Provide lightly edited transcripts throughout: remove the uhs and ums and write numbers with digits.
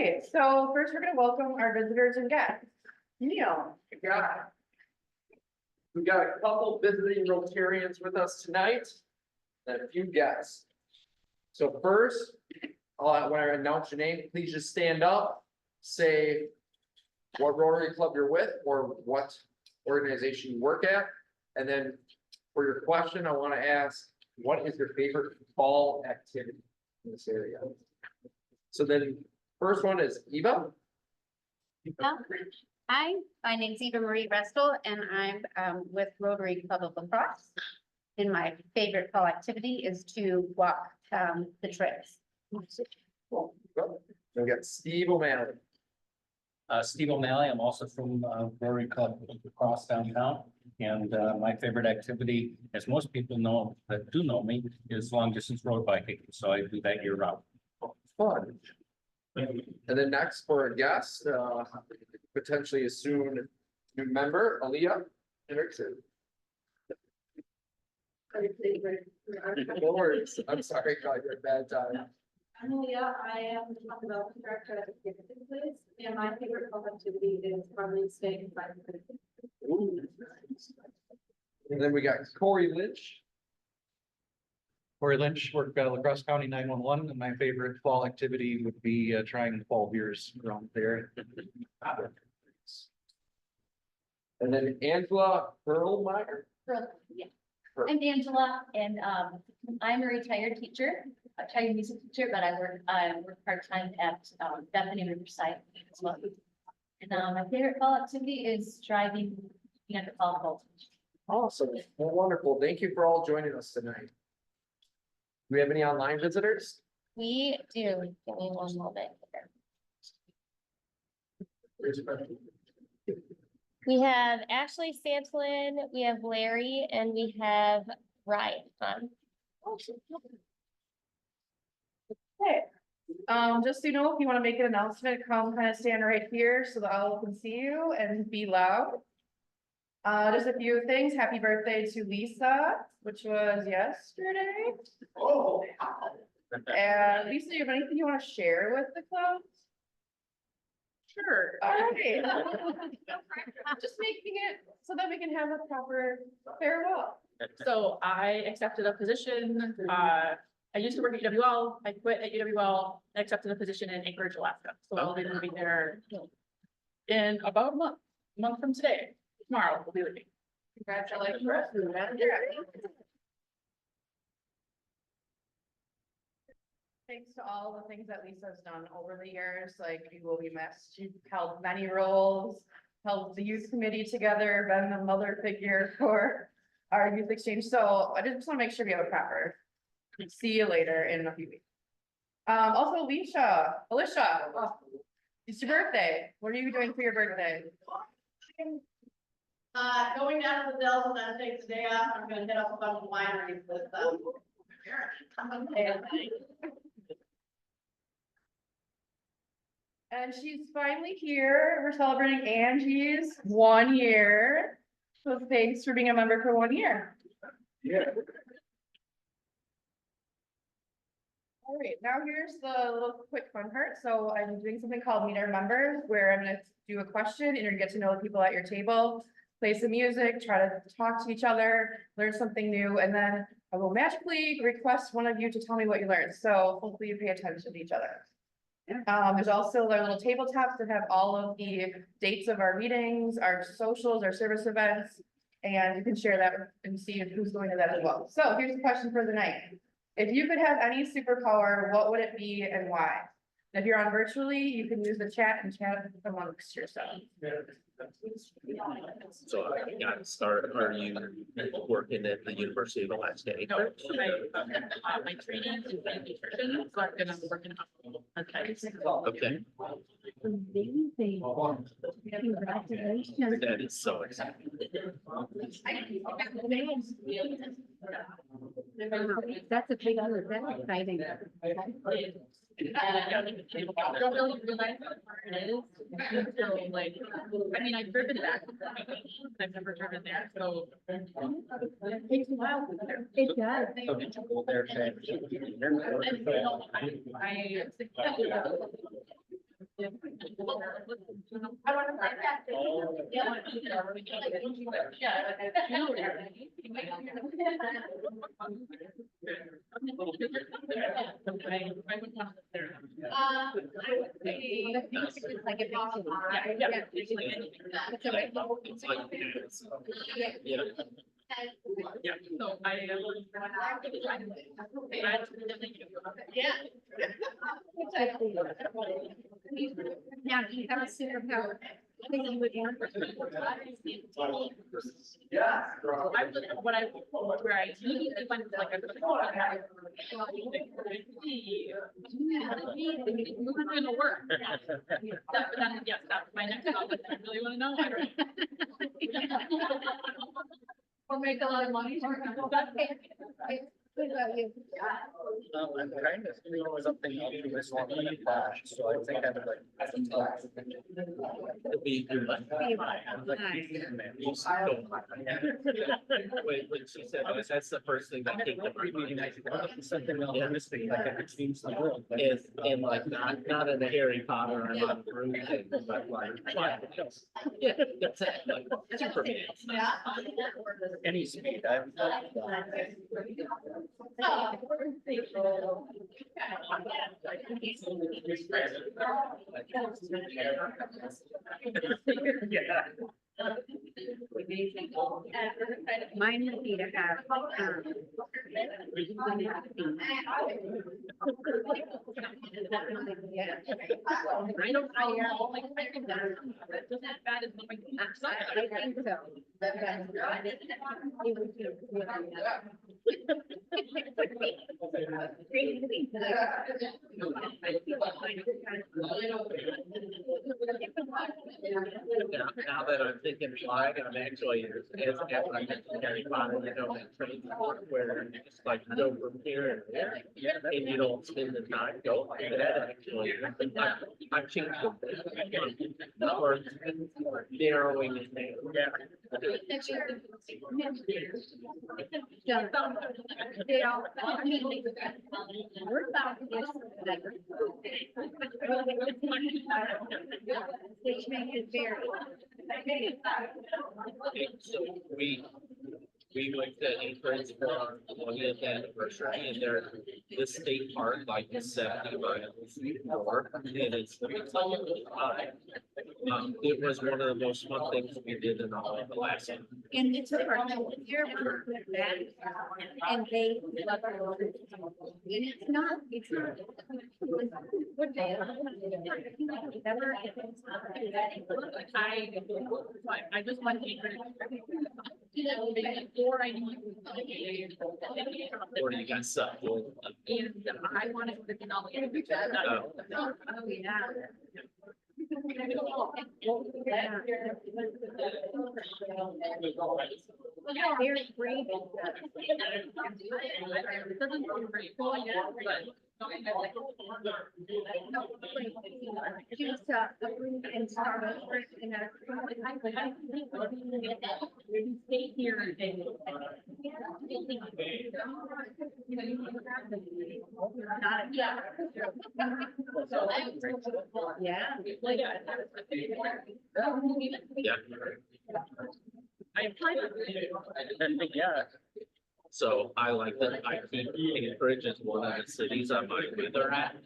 right, so first we're gonna welcome our visitors and guests. Neil. We got a couple visiting Rotarians with us tonight, and a few guests. So first, when I announce your name, please just stand up, say what Rotary Club you're with or what organization you work at. And then for your question, I want to ask, what is your favorite fall activity in this area? So then first one is Eva. Hi, my name's Eva Marie Restel, and I'm with Rotary Club of Lacrosse. And my favorite fall activity is to walk the trails. Cool. We got Steve O'Malley. Steve O'Malley, I'm also from Rotary Club across downtown. And my favorite activity, as most people know that do know me, is long distance road biking. So I do that year round. Fun. And then next for a guest, potentially a soon new member, Aaliyah Henriksen. No worries. I'm sorry, I got your bad time. I'm Leah. I am the development director at the Place, and my favorite club activity is probably staying inside. And then we got Corey Lynch. Corey Lynch, worked at Lacrosse County 911, and my favorite fall activity would be trying the fall beers around there. And then Angela Perlmeyer. Yeah. I'm Angela, and I'm a retired teacher, a retired music teacher, but I work part-time at Bethany Riverside as well. And my favorite fall activity is driving at the fall boat. Awesome. Well, wonderful. Thank you for all joining us tonight. Do we have any online visitors? We do, give me one moment here. We have Ashley Santlin, we have Larry, and we have Ryan on. Okay, just so you know, if you want to make an announcement, come kind of stand right here so that all can see you and be loud. Just a few things. Happy birthday to Lisa, which was yesterday. Oh. And Lisa, you have anything you want to share with the club? Sure. All right. Just making it so that we can have a proper farewell. So I accepted a position. I used to work at UWL. I quit at UWL, and accepted a position in Anchorage, Alaska. So I'll be moving there in about a month from today. Tomorrow we'll be leaving. Congratulations. Thanks to all the things that Lisa's done over the years, like you will be missed. You've held many roles, held the youth committee together, been the mother figure for our youth exchange. So I just want to make sure we have a proper. See you later in a few weeks. Also, Alicia, it's your birthday. What are you doing for your birthday? Going down to the Dells and then take the day off. I'm gonna hit up a bunch of wineries with And she's finally here. We're celebrating Angie's 1 year. So thanks for being a member for 1 year. Yeah. All right, now here's the little quick fun part. So I'm doing something called Meet Our Members, where I'm gonna do a question and you're gonna get to know the people at your table, play some music, try to talk to each other, learn something new, and then I will magically request one of you to tell me what you learned. So hopefully you pay attention to each other. There's also their little tabletops that have all of the dates of our meetings, our socials, our service events, and you can share that and see who's going to that as well. So here's the question for the night. If you could have any superpower, what would it be and why? If you're on virtually, you can use the chat and chat amongst yourselves. So I got to start, are you working at the University of Alaska? No, my training is in nutrition, so I'm gonna work in hospital. Okay. Okay. Amazing. Congratulations. That is so exciting. That's a big honor. That's exciting. Don't really realize how hard it is. So, like, I mean, I've driven back. I've never driven there, so. It takes a while. It does. So did you go there? I I want to play that. Yeah. Like a big city. Yeah. It's all right. It's like, yeah. Yeah, so I. Yeah. Now, do you have a superpower? I think you would want. Yeah. I was, when I, where I immediately went to like a. This is gonna work. Yes, that's my next topic. I really wanna know. Or make a lot of money. What about you? I'm kind of doing something altruistic, so I think I would like. It'll be your life. When she said, that, that's the first thing that came to mind. Something altruistic, like I could change the world. And like, not in a Harry Potter or not a Bruce thing, but like, yeah, that's it, like, Superman. Any speed, I'm. Yeah. Mine would be to have, yeah. I don't, like, I think that's just as bad as my. I think so. But, it would be really Now that I'm thinking why, I'm actually, as after I mentioned Harry Potter, you know, that train where you just like go from here and there, and you don't spend the time going. That actually, I've changed it. Or narrowing it down. Yeah. They all, I mean, we're about to get. Which makes it very. So we went to Anchorage for our 20th anniversary and there, the state park like is 70 miles north and it's. It was one of the most fun things we did in all of the last one. And it's a partnership here with that, and they love our. And it's not. What day? Never. I just want to. Before I knew. Or you got sucked. And I wanted to be not. Oh, yeah. They're great. It doesn't feel very cool yet, but. Just, and start over in a. Stay here. Yeah. Yeah. I applied. Yeah. So I like that. I think Anchorage is one of the cities on my weather at.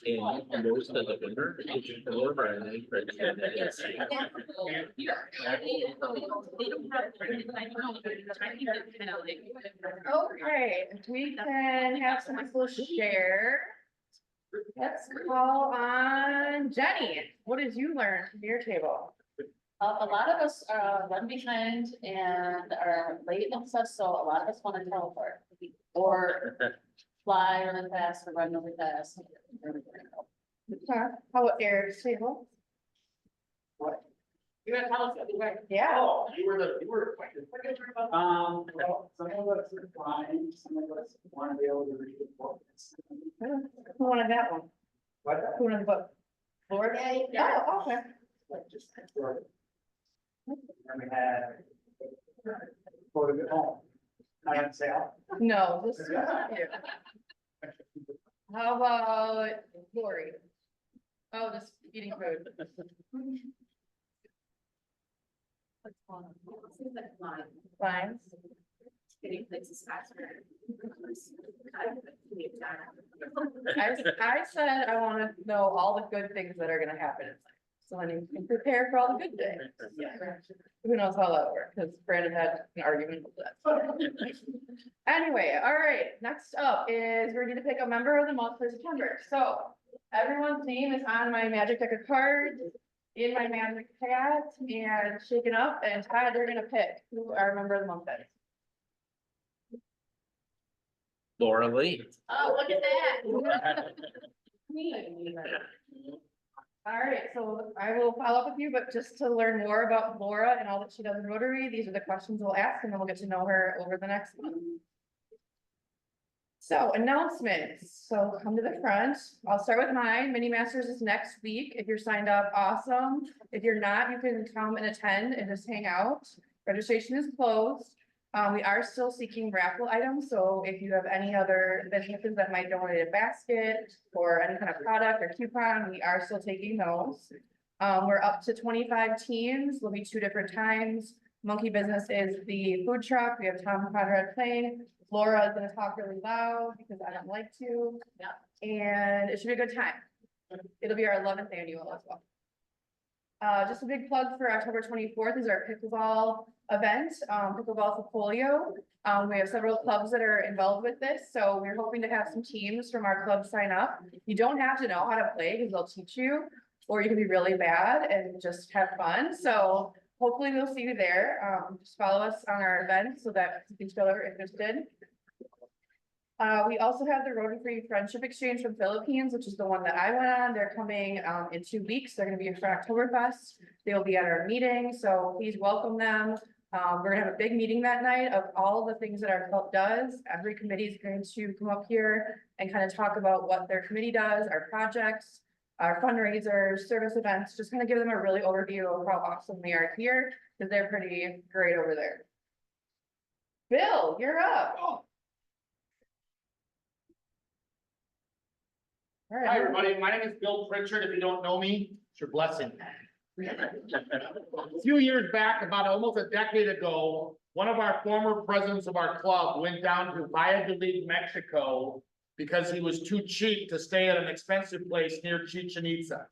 And most of the winter, it's warmer in Anchorage than it is. They don't have. Okay, we can have some people share. Let's call on Jenny. What did you learn from your table? A lot of us run behind and are late and stuff, so a lot of us want to teleport. Or fly really fast or run really fast. How about your table? You gotta tell us anyway. Yeah. Oh, you were. Well, some of us are flying, some of us want to be able to read the book. Who wanted that one? What? Who wanted the book? Lord? Oh, okay. Like just. And we had. Photo at home. I have to say, No, this is. How about Lori? Oh, just eating food. Seems like mine. Fine. Getting places faster. I said I wanna know all the good things that are gonna happen. So then you can prepare for all the good things. Who knows how that works, because Brandon had an argument with that. Anyway, all right, next up is we're gonna pick a member of the month for September. So everyone's name is on my magic deck of cards, in my magic hat, and shaken up, and Todd, you're gonna pick who our member of the month is. Laura Lee. Oh, look at that. All right, so I will follow up with you, but just to learn more about Laura and all that she does in Rotary, these are the questions we'll ask, and then we'll get to know her over the next month. So announcements, so come to the front. I'll start with mine. Mini Masters is next week. If you're signed up, awesome. If you're not, you can come and attend and just hang out. Registration is closed. We are still seeking raffle items, so if you have any other businesses that might donate a basket or any kind of product or coupon, we are still taking those. We're up to 25 teams. There'll be 2 different times. Monkey Business is the food truck. We have Tom Conrad playing. Laura is gonna talk really loud because I don't like to. Yeah. And it should be a good time. It'll be our 11th annual as well. Just a big plug for October 24th is our pickleball event, pickleball portfolio. We have several clubs that are involved with this, so we're hoping to have some teams from our club sign up. You don't have to know how to play because they'll teach you, or you can be really bad and just have fun. So hopefully we'll see you there. Just follow us on our event so that you can show you're interested. We also have the Rotary Friendship Exchange from Philippines, which is the one that I went on. They're coming in 2 weeks. They're gonna be for Oktoberfest. They'll be at our meeting, so please welcome them. We're gonna have a big meeting that night of all the things that our club does. Every committee is going to come up here and kind of talk about what their committee does, our projects, our fundraisers, service events, just kind of give them a really overview of how awesome they are here, because they're pretty great over there. Bill, you're up. All right. Hi, everybody. My name is Bill Pritchard. If you don't know me, it's your blessing. A few years back, about almost a decade ago, one of our former presidents of our club went down to Valladolid, Mexico, because he was too cheap to stay at an expensive place near Chichen Itza.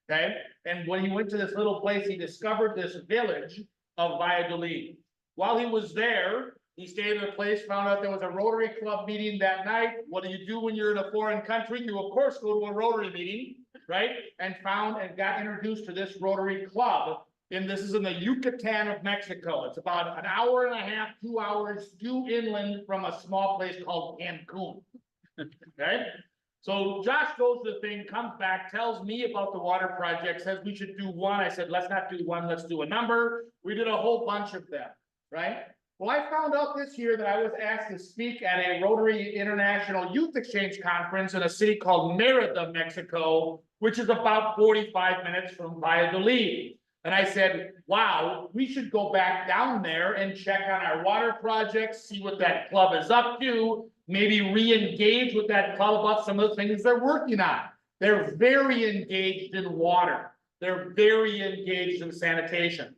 Okay, and when he went to this little place, he discovered this village of Valladolid. While he was there, he stayed at a place, found out there was a Rotary Club meeting that night. What do you do when you're in a foreign country? You, of course, go to a Rotary meeting, right? And found and got introduced to this Rotary Club. And this is in the Yucatan of Mexico. It's about an hour and a half, 2 hours due inland from a small place called Cancun. Okay? So Josh goes to the thing, comes back, tells me about the water project, says we should do one. I said, let's not do one, let's do a number. We did a whole bunch of them, right? Well, I found out this year that I was asked to speak at a Rotary International Youth Exchange Conference in a city called Merida, Mexico, which is about 45 minutes from Valladolid. And I said, wow, we should go back down there and check on our water projects, see what that club is up to, maybe re-engage with that club about some of the things they're working on. They're very engaged in water. They're very engaged in sanitation.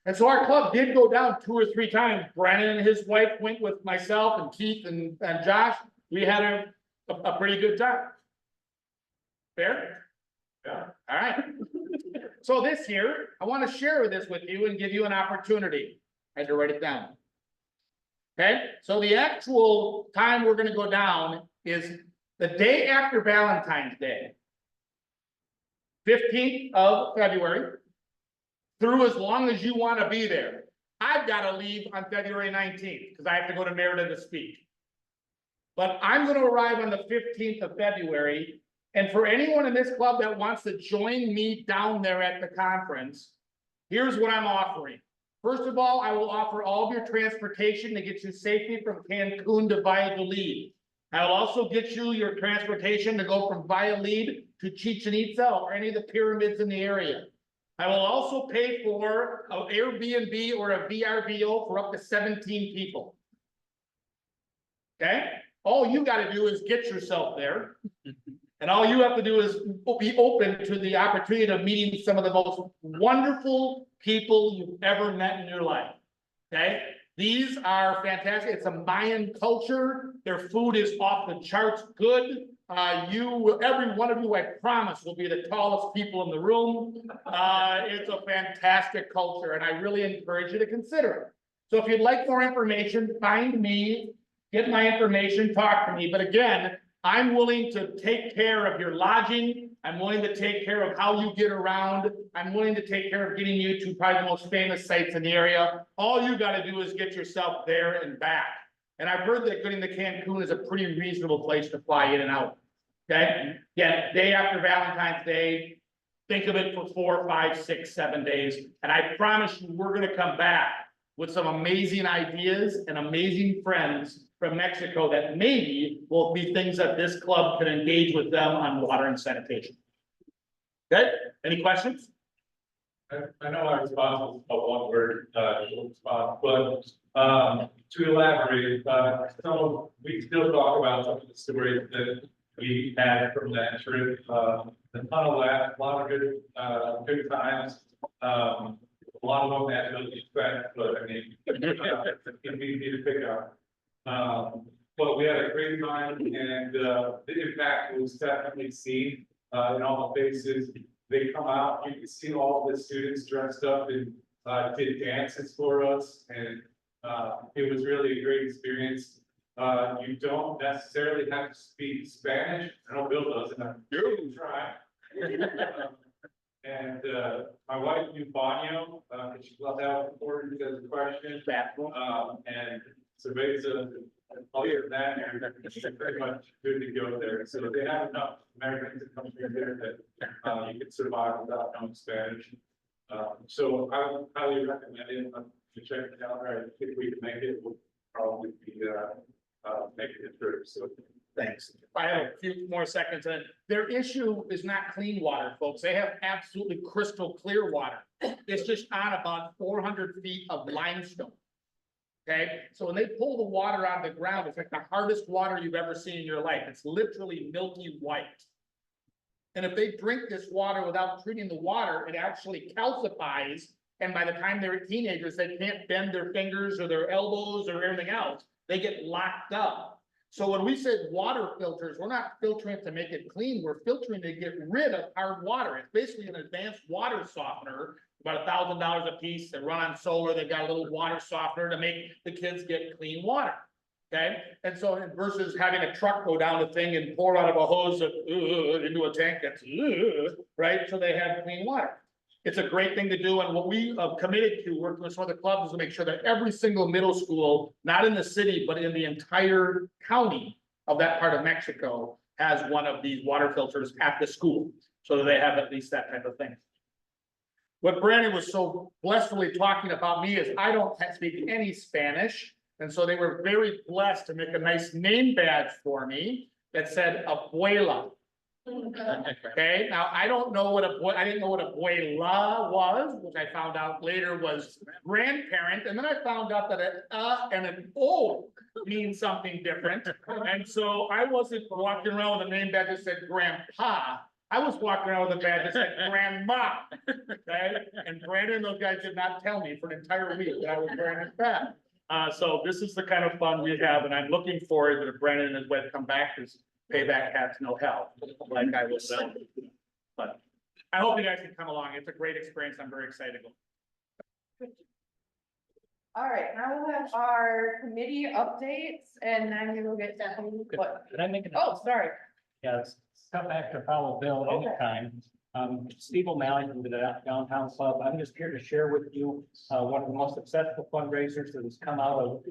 And so our club did go down 2 or 3 times. Brandon and his wife went with myself and Keith and Josh. We had a pretty good time. Fair? Yeah. All right. So this year, I want to share this with you and give you an opportunity. I had to write it down. Okay, so the actual time we're going to go down is the day after Valentine's Day, 15th of February. Through as long as you want to be there. I've got to leave on February 19th because I have to go to Merida to speak. But I'm going to arrive on the 15th of February. And for anyone in this club that wants to join me down there at the conference, here's what I'm offering. First of all, I will offer all of your transportation to get you safely from Cancun to Valladolid. I will also get you your transportation to go from Valladolid to Chichen Itza or any of the pyramids in the area. I will also pay for an Airbnb or a VRBO for up to 17 people. Okay? All you got to do is get yourself there. And all you have to do is be open to the opportunity of meeting some of the most wonderful people you've ever met in your life. Okay? These are fantastic. It's a Mayan culture. Their food is off the charts good. Every one of you, I promise, will be the tallest people in the room. It's a fantastic culture, and I really encourage you to consider it. So if you'd like more information, find me, get my information, talk to me. But again, I'm willing to take care of your lodging. I'm willing to take care of how you get around. I'm willing to take care of getting you to probably the most famous sites in the area. All you got to do is get yourself there and back. And I've heard that getting to Cancun is a pretty reasonable place to fly in and out. Okay? Yeah, day after Valentine's Day, think of it for 4, 5, 6, 7 days. And I promise you, we're going to come back with some amazing ideas and amazing friends from Mexico that maybe will be things that this club can engage with them on water and sanitation. Okay, any questions? I know I'm responsible for one word, but to elaborate, so we still talk about some of the stories that we had from that trip. A ton of laughs, a lot of good times. A lot of them had no respect, but I mean, it's easy to pick up. But we had a great time, and the impact was definitely seen in all the faces. They come out, you can see all the students dressed up and did dances for us, and it was really a great experience. You don't necessarily have to speak Spanish. I know Bill doesn't. You try. And my wife knew Banyo, she left out before because of the question. And Cerveza, other than that, it's pretty much good to go there. So they have enough Americans that come through there that you can survive without knowing Spanish. So I would highly recommend it to check it out. If we can make it, we'll probably be making it through. So thanks. I have a few more seconds, and their issue is not clean water, folks. They have absolutely crystal clear water. It's just on about 400 feet of limestone. Okay, so when they pull the water out of the ground, it's like the hardest water you've ever seen in your life. It's literally milky white. And if they drink this water without treating the water, it actually calcifies. And by the time they're teenagers, they can't bend their fingers or their elbows or everything else. They get locked up. So when we said water filters, we're not filtering it to make it clean. We're filtering to get rid of hard water. It's basically an advanced water softener, about $1,000 a piece. They run on solar. They've got a little water softener to make the kids get clean water. Okay, and so versus having a truck go down the thing and pour out of a hose into a tank that's right, so they have clean water. It's a great thing to do, and what we have committed to working with some of the clubs is to make sure that every single middle school, not in the city, but in the entire county of that part of Mexico, has one of these water filters at the school, so that they have at least that type of thing. What Brandon was so blessedly talking about me is I don't speak any Spanish, and so they were very blessed to make a nice name badge for me that said abuela. Okay, now I don't know what I didn't know what abuela was, which I found out later was grandparent, and then I found out that and an O means something different. And so I wasn't walking around with a name badge that said grandpa. I was walking around with a badge that said grandma. Okay, and Brandon and those guys did not tell me for an entire week that I was wearing this badge. So this is the kind of fun we have, and I'm looking forward to Brandon and his wife come back, because payback has no hell, like I was saying. But I hope you guys can come along. It's a great experience. I'm very excited to go. All right, now we'll have our committee updates, and then we will get Stephanie. What? Could I make an? Oh, sorry. Yeah, it's tough act to follow Bill Okay. anytime. Steve O'Malley from the Downtown Club. I'm just here to share with you, one of the most successful fundraisers that has come out of,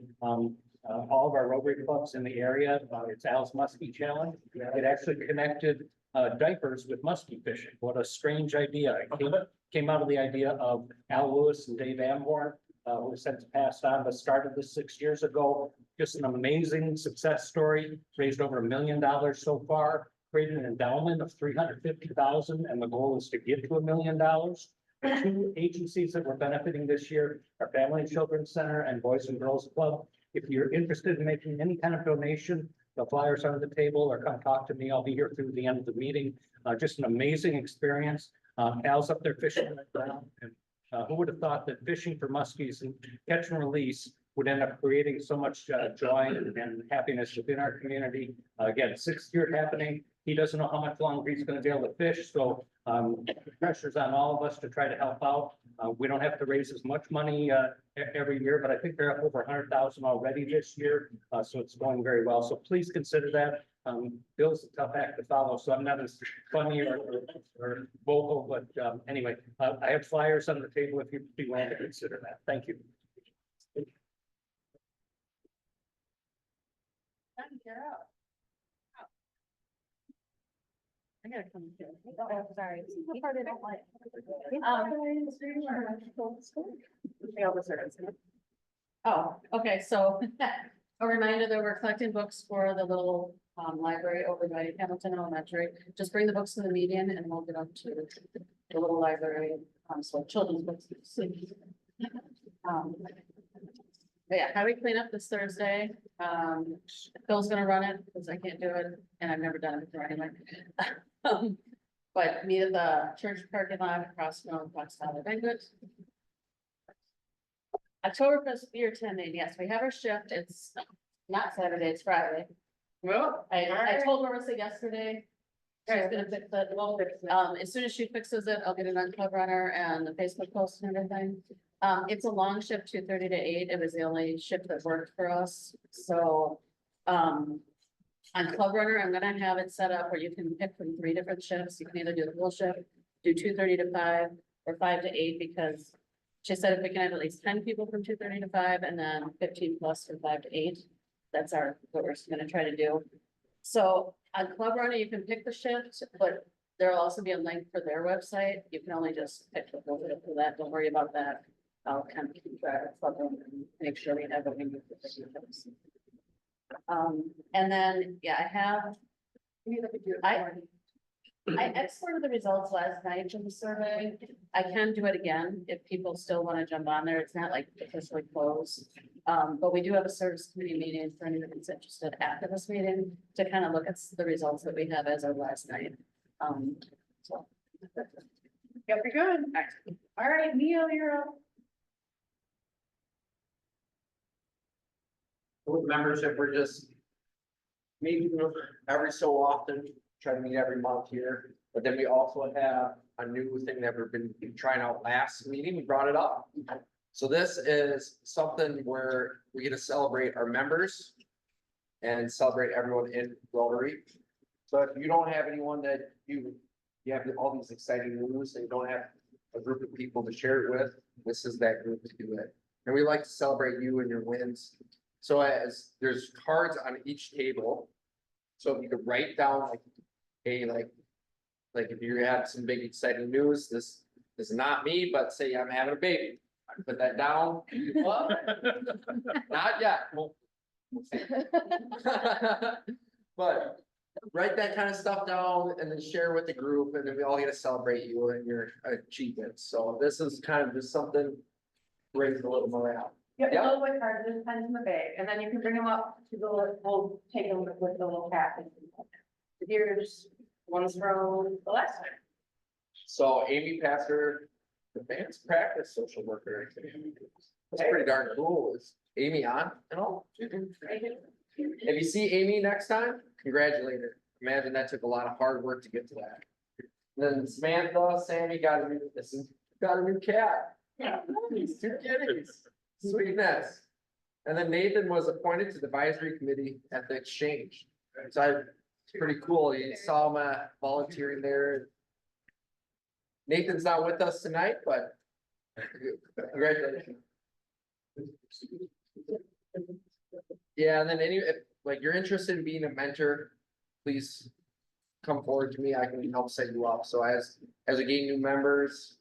all of our Rotary clubs in the area. It's Al's Muskie Challenge. It actually connected, diapers with muskie fishing. What a strange idea. It came out of the idea of Al Lewis and Dave Amborn, who has since passed on, but started this 6 years ago. Just an amazing success story, raised over $1 million so far. Created an endowment of $350,000, and the goal is to get to $1 million. The two agencies that we're benefiting this year are Family and Children's Center and Boys and Girls Club. If you're interested in making any kind of donation, the flyers are on the table or come talk to me. I'll be here through the end of the meeting. Just an amazing experience. Al's up there fishing right now. And who would have thought that fishing for muskies and catch and release would end up creating so much joy and happiness within our community. Again, 6th year happening. He doesn't know how much longer he's going to be able to fish. So the pressure's on all of us to try to help out. We don't have to raise as much money every year, but I think they're up over 100,000 already this year. So it's going very well. So please consider that. Bill's a tough act to follow, so I'm not as funny or vocal, but anyway, I have flyers on the table if you'd be willing to consider that. Thank you. I gotta come here. Oh, sorry. Oh, okay, so a reminder that we're collecting books for the little library over by Hamilton Elementary. Just bring the books to the median and we'll get up to the little library, so children's books. But yeah, highway cleanup this Thursday. Phil's gonna run it because I can't do it and I've never done it before anyway. But meet at the church parking lot across from Fox Valley Banquet. Oktoberfest beer tending, yes, we have our shift. It's not Saturday, it's Friday. Well, I told Marissa yesterday. She's gonna fix it. As soon as she fixes it, I'll get it on Club Runner and the Facebook post and everything. It's a long shift, 2:30 to 8. It was the only shift that worked for us, so. On Club Runner, I'm gonna have it set up where you can pick from 3 different shifts. You can either do the full shift, do 2:30 to 5 or 5 to 8, because she said if we can have at least 10 people from 2:30 to 5 and then 15 plus from 5 to 8. That's what we're gonna try to do. So on Club Runner, you can pick the shift, but there'll also be a link for their website. You can only just pick the full shift for that. Don't worry about that. I'll kind of keep track of Club Runner and make sure we have what we need for the shifts. And then, yeah, I exported the results last night from the survey. I can do it again if people still want to jump on there. It's not like officially closed. But we do have a service committee meeting for anyone that's interested after this meeting to kind of look at the results that we have as of last night. So. Yep, you're good. All right, Neil, you're up. With membership, we're just meeting every so often, try to meet every month here. But then we also have a new thing that we've been trying out last meeting, we brought it up. So this is something where we get to celebrate our members and celebrate everyone in Rotary. So if you don't have anyone that you have all these exciting news and you don't have a group of people to share it with, this is that group to do it. And we like to celebrate you and your wins. So as there's cards on each table, so if you could write down like, hey, like if you have some big exciting news, this is not me, but say I'm having a baby. I put that down. What? Not yet. We'll see. But write that kind of stuff down and then share with the group, and then we all get to celebrate you and your achievements. So this is kind of just something to raise a little morale. Yep, the little white cards, there's pens in the bag, and then you can bring them up to the, we'll take them with the little cap. Here's one's from the last time. So Amy passed her advanced practice social worker. That's pretty darn cool. Is Amy on and all? If you see Amy next time, congratulate her. Imagine that took a lot of hard work to get to that. Then Samantha, Sammy got a new cat. Yeah, 2 kitties. Sweetness. And then Nathan was appointed to the advisory committee at the exchange. So it's pretty cool. You saw him volunteering there. Nathan's not with us tonight, but congratulations. Yeah, and then if you're interested in being a mentor, please come forward to me. I can help set you up. So as we gain new members,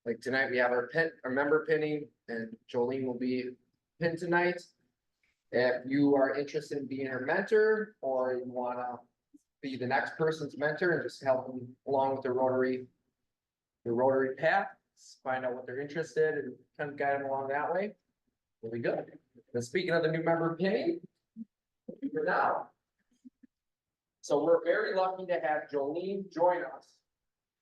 like tonight, we have our member pinning, and Jolene will be pinned tonight. If you are interested in being her mentor, or you wanna be the next person's mentor and just help them along with the Rotary path, find out what they're interested and kind of guide them along that way, we'll be good. And speaking of the new member pinning, for now, So we're very lucky to have Jolene join us.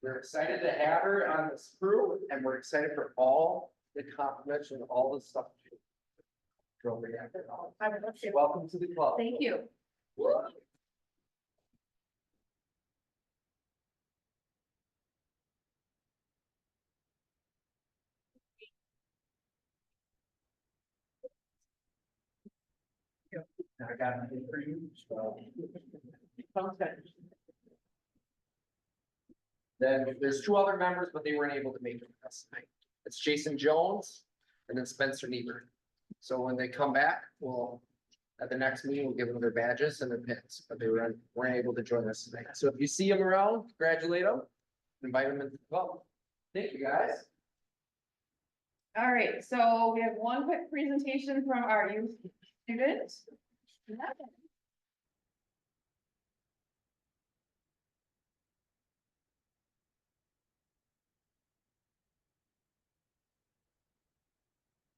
We're excited to have her on this crew, and we're excited for all the compliments and all the stuff. Welcome to the club. Thank you. I got anything for you, so. Then there's two other members, but they weren't able to make it last night. It's Jason Jones and then Spencer Niebuhr. So when they come back, at the next meeting, we'll give them their badges and their pins, but they weren't able to join us tonight. So if you see them around, congratulate them, invite them into the club. Thank you, guys. All right, so we have one quick presentation from our youth students.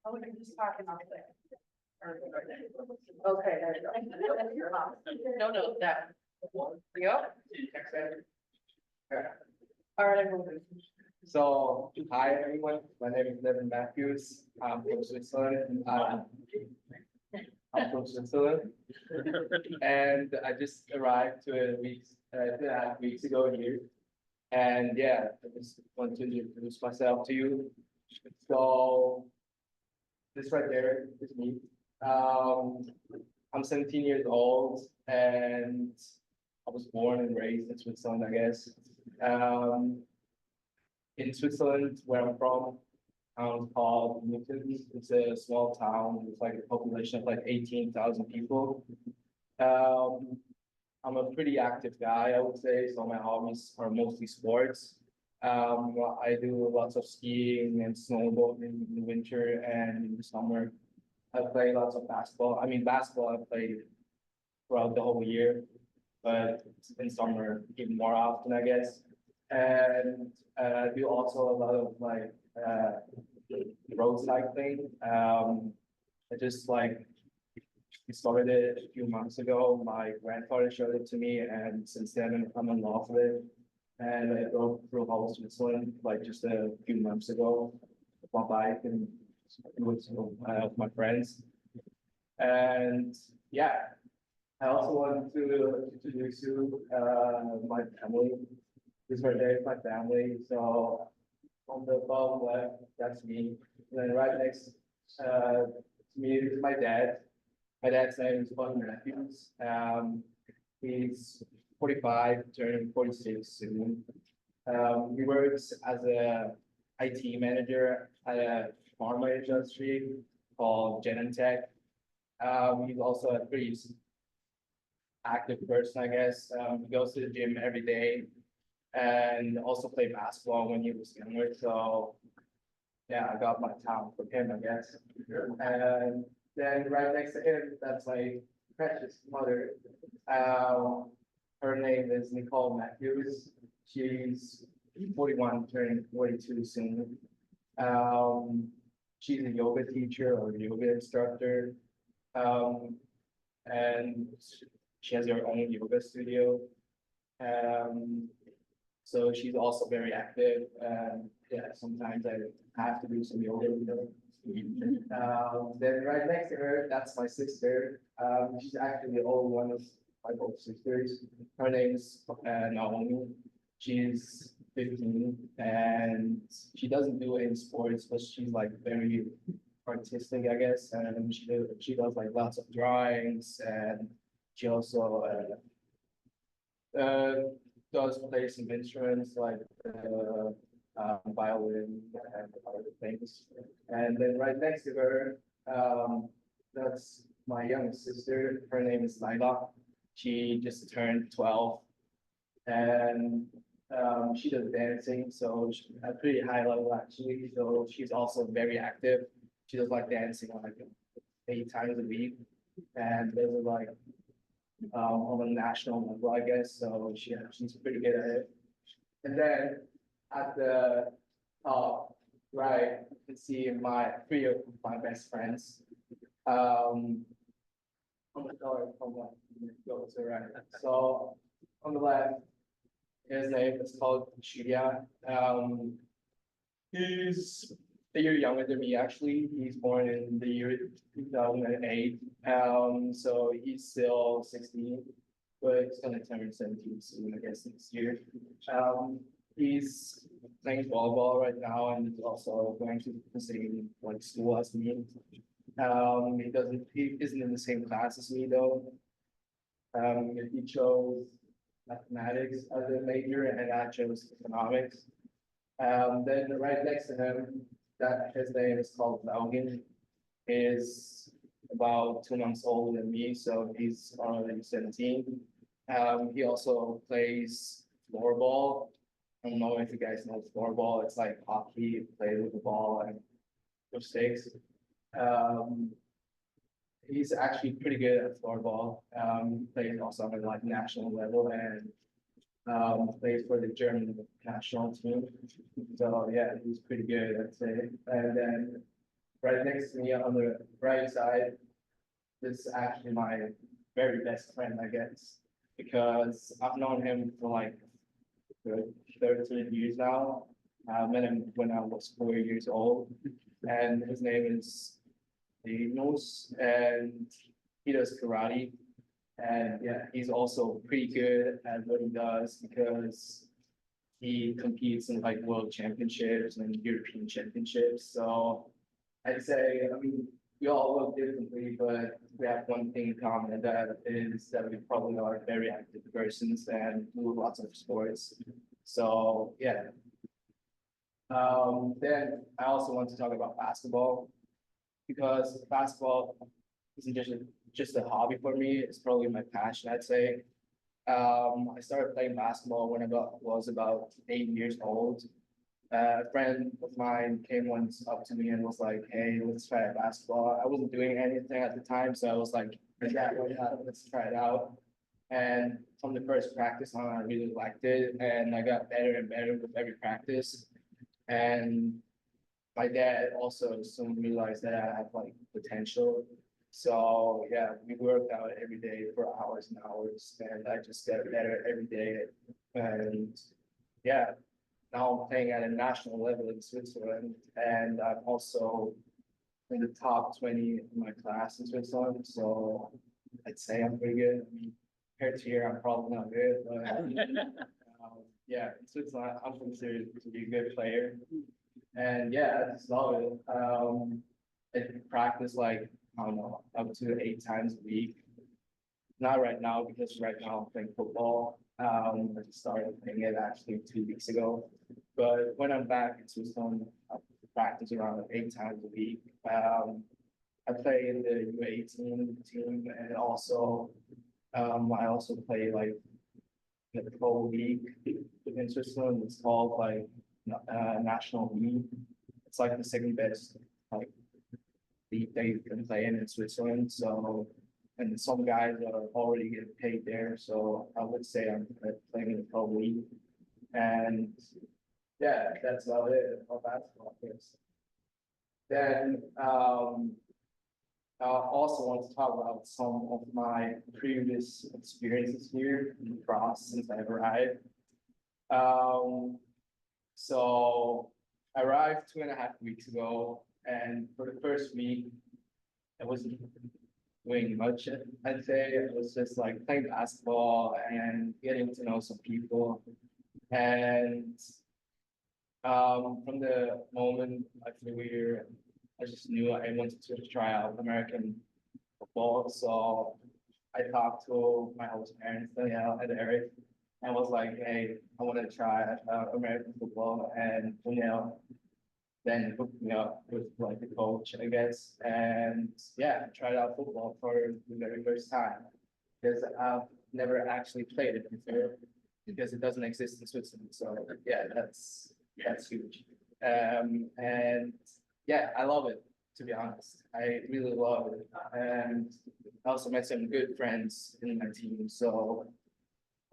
Oh, we're just talking about it. Okay, there you go. No, that. Yep. All right, I'm moving. So, hi everyone, my name is Devin Matthews, I'm from Switzerland. And I just arrived 2.5 weeks ago here. And yeah, I just want to introduce myself to you. So, this right there is me. I'm 17 years old and I was born and raised in Switzerland, I guess. In Switzerland, where I'm from, town called Newton. It's a small town with like a population of like 18,000 people. I'm a pretty active guy, I would say. So my hobbies are mostly sports. I do lots of skiing and snowboarding in the winter and in the summer. I play lots of basketball. I mean, basketball I play throughout the whole year, but in summer even more often, I guess. And I do also a lot of like road cycling. I just like started it a few months ago. My grandfather showed it to me, and since then I'm in love with it. And I drove through whole Switzerland like just a few months ago with my bike and with my friends. And yeah, I also want to introduce you my family. This right there is my family. So on the bottom left, that's me. And then right next to me is my dad. My dad's name is Todd Matthews. He's 45, turning 46 soon. He works as a IT manager at a pharma industry called Genentech. He's also a pretty active person, I guess. He goes to the gym every day and also played basketball when he was younger. So yeah, I got my talent from him, I guess. And then right next to him, that's my precious mother. Her name is Nicole Matthews. She's 41, turning 42 soon. She's a yoga teacher or yoga instructor. And she has her own yoga studio. So she's also very active. Yeah, sometimes I have to do some yoga with her. Then right next to her, that's my sister. She's actually the only one of my both sisters. Her name is Naomi. She's 15 and she doesn't do any sports, but she's like very artistic, I guess. And she does like lots of drawings, and she also does play some instruments like violin and other things. And then right next to her, that's my youngest sister. Her name is Laila. She just turned 12, and she does dancing, so at a pretty high level actually. So she's also very active. She does like dancing like 8 times a week, and there's like on a national level, I guess. So she's pretty good at it. And then at the top right, you can see three of my best friends. I'm gonna go from go to right. So on the left, his name is called Shia. He's a year younger than me, actually. He's born in the year 2008. So he's still 16, but he's gonna turn 17 soon, I guess, next year. He's playing volleyball right now and he's also going to the same like school as me. He isn't in the same class as me though. He chose mathematics as a major and I chose economics. Then right next to him, that his name is called Logan, is about 2 months older than me, so he's already 17. He also plays floorball. I don't know if you guys know floorball. It's like hockey, you play with the ball and with sticks. He's actually pretty good at floorball. Plays also on like national level and plays for the German national team. So yeah, he's pretty good, I'd say. And then right next to me on the right side, this is actually my very best friend, I guess, because I've known him for like 13 years now. I met him when I was 4 years old, and his name is Dinos, and he does karate. And yeah, he's also pretty good at what he does because he competes in like world championships and European championships. So I'd say, I mean, we all look differently, but we have one thing in common, and that is that we probably are very active persons and do lots of sports. So yeah. Then I also want to talk about basketball because basketball isn't just a hobby for me. It's probably my passion, I'd say. I started playing basketball when I was about 8 years old. A friend of mine came once up to me and was like, "Hey, let's try basketball." I wasn't doing anything at the time, so I was like, "Yeah, why not? Let's try it out." And from the first practice on, I really liked it, and I got better and better with every practice. And my dad also soon realized that I have like potential. So yeah, we worked out every day for hours and hours, and I just got better every day. And yeah, now I'm playing at a national level in Switzerland, and I'm also in the top 20 in my class in Switzerland. So I'd say I'm pretty good. I mean, compared to here, I'm probably not good, but yeah, in Switzerland, I'm considered to be a good player. And yeah, I just love it. I practice like, I don't know, up to 8 times a week. Not right now, because right now I'm playing football. I just started playing it actually 2 weeks ago. But when I'm back in Switzerland, I practice around 8 times a week. I play in the U18 team, and also I also play like the pro league in Switzerland. It's called like National League. It's like the second best like league that you can play in Switzerland. So, and some guys are already getting paid there. So I would say I'm playing in the pro league. And yeah, that's about it for basketball. Then I also want to talk about some of my previous experiences here in lacrosse since I arrived. So I arrived 2.5 weeks ago, and for the first week, I wasn't doing much, I'd say. It was just like playing basketball and getting to know some people. And from the moment I flew here, I just knew I wanted to try out American football. So I talked to my host parents, Danielle and Eric, and was like, "Hey, I want to try American football." And then hooked me up with like the coach, I guess. And yeah, I tried out football for the very first time because I've never actually played it before because it doesn't exist in Switzerland. So yeah, that's huge. And yeah, I love it, to be honest. I really love it. And I also met some good friends in my team. So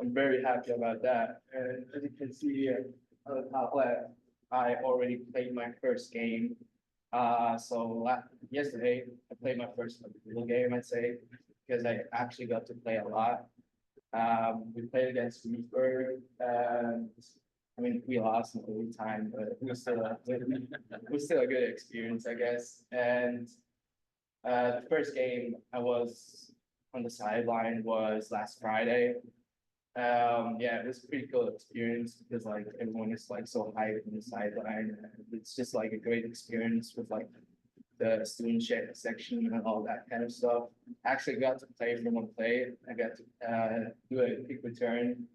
I'm very happy about that. And as you can see here on the top left, I already played my first game. Yesterday, I played my first real game, I'd say, because I actually got to play a lot. We played against Leesburg, and I mean, we lost in overtime, but it was still a good experience, I guess. And the first game I was on the sideline was last Friday. Yeah, it was a pretty cool experience because like everyone is like so hyped on the sideline. And it's just like a great experience with like the student section and all that kind of stuff. Actually got to play from one play. I got to do a kick return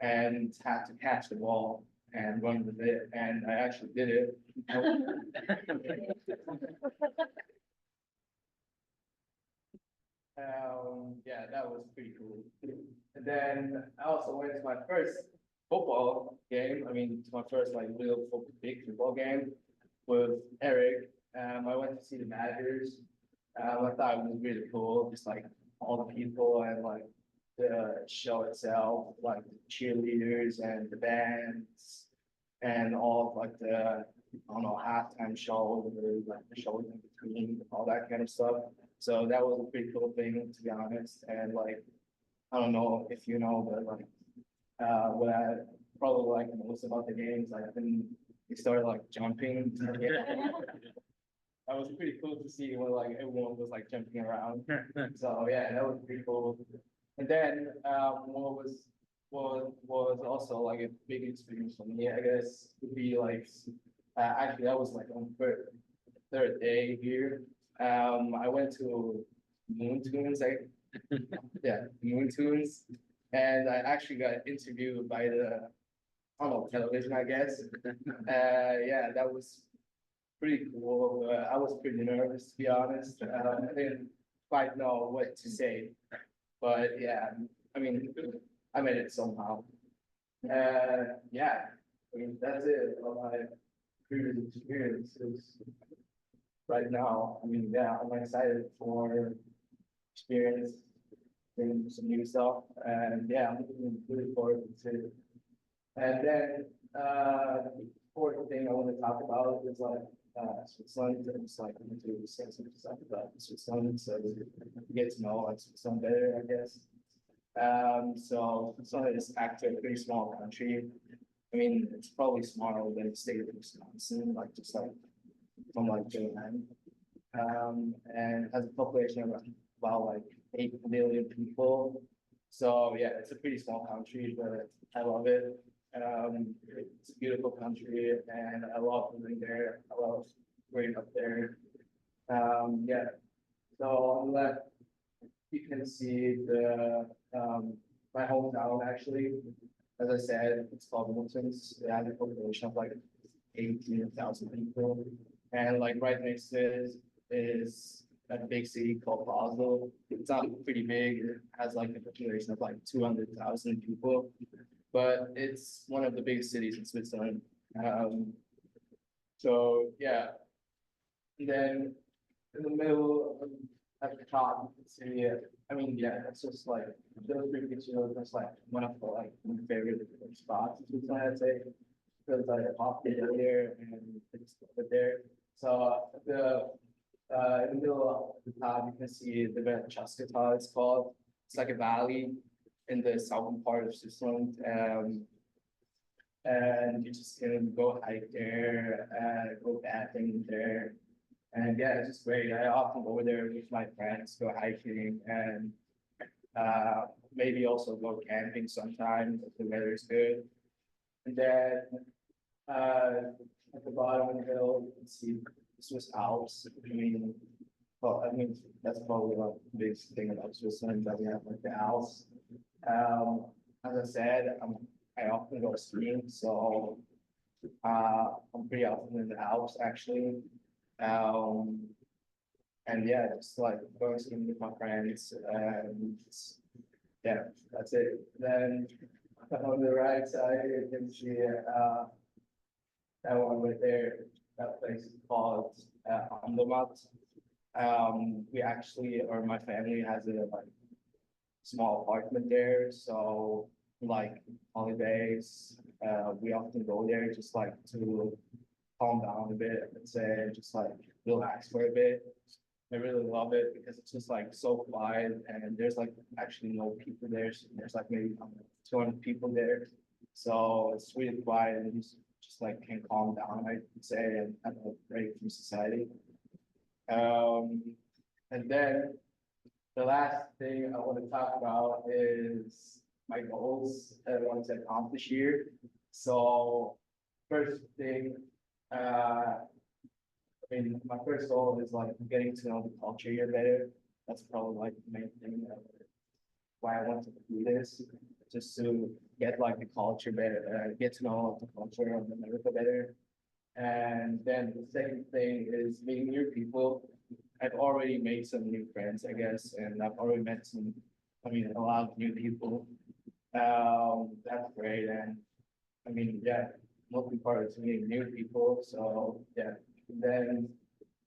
and had to catch the ball and run with it, and I actually did it. Yeah, that was pretty cool. And then I also went to my first football game. I mean, it's my first like real big football game with Eric. I went to see the Badgers. I thought it was really cool, just like all the people and like the show itself, like the cheerleaders and the bands and all of like the, I don't know, halftime show, like the shows in between, all that kind of stuff. So that was a pretty cool thing, to be honest. And like, I don't know if you know, but like, what I probably like most about the games, like when we started like jumping. That was pretty cool to see when like everyone was like jumping around. So yeah, that was pretty cool. And then what was also like a big experience for me, I guess, would be like actually that was like on third day here. I went to Moon Tunes, yeah, Moon Tunes, and I actually got interviewed by the, I don't know, television, I guess. Yeah, that was pretty cool. I was pretty nervous, to be honest. I didn't quite know what to say, but yeah, I mean, I made it somehow. Yeah, I mean, that's it on my previous experiences right now. I mean, yeah, I'm excited for experience and some new stuff, and yeah, I'm looking forward to it. And then, the fourth thing I want to talk about is like, Switzerland, and it's like, I'm going to say some stuff about Switzerland, so you get to know like Switzerland better, I guess. So Switzerland is actually a pretty small country. I mean, it's probably smaller than the state of Wisconsin, like just like from like Japan. And has a population of about like 8 million people. So yeah, it's a pretty small country, but I love it. It's a beautiful country and I love living there. I love growing up there. Yeah. So on the left, you can see the my hometown actually. As I said, it's called Milton. It has a population of like 18,000 people. And like right next to it is a big city called Basel. It's not pretty big. It has like a population of like 200,000 people, but it's one of the biggest cities in Switzerland. So yeah, and then in the middle at the top, you can see it. I mean, yeah, it's just like those three pictures are just like one of the like my favorite spots in Switzerland, I'd say, because I popped it earlier and it's over there. So in the middle of the top, you can see the Restel, it's called. It's like a valley in the southern part of Switzerland. And you just can go hike there, go bathing there. And yeah, it's just great. I often go there with my friends, go hiking and maybe also go camping sometimes if the weather is good. And then at the bottom of the hill, you can see the Swiss Alps. I mean, that's probably like the biggest thing about Switzerland, that we have like the Alps. As I said, I often go skiing, so I'm pretty often in the Alps actually. And yeah, just like going skiing with my friends, and yeah, that's it. Then on the right side, you can see that one right there. That place is called Andermatt. We actually, or my family has a like small apartment there, so like holidays, we often go there just like to calm down a bit, let's say, just like relax for a bit. I really love it because it's just like so quiet and there's like actually no people there. So there's like maybe 200 people there. So it's really quiet and you just like can calm down, I would say, and have a break from society. And then the last thing I want to talk about is my goals that I want to accomplish here. So first thing, I mean, my first goal is like getting to know the culture here better. That's probably like the main thing why I want to do this, just to get like the culture better, get to know the culture of America better. And then the second thing is meeting new people. I've already made some new friends, I guess, and I've already met a lot of new people. That's great, and I mean, yeah, looking forward to meeting new people, so, yeah. And then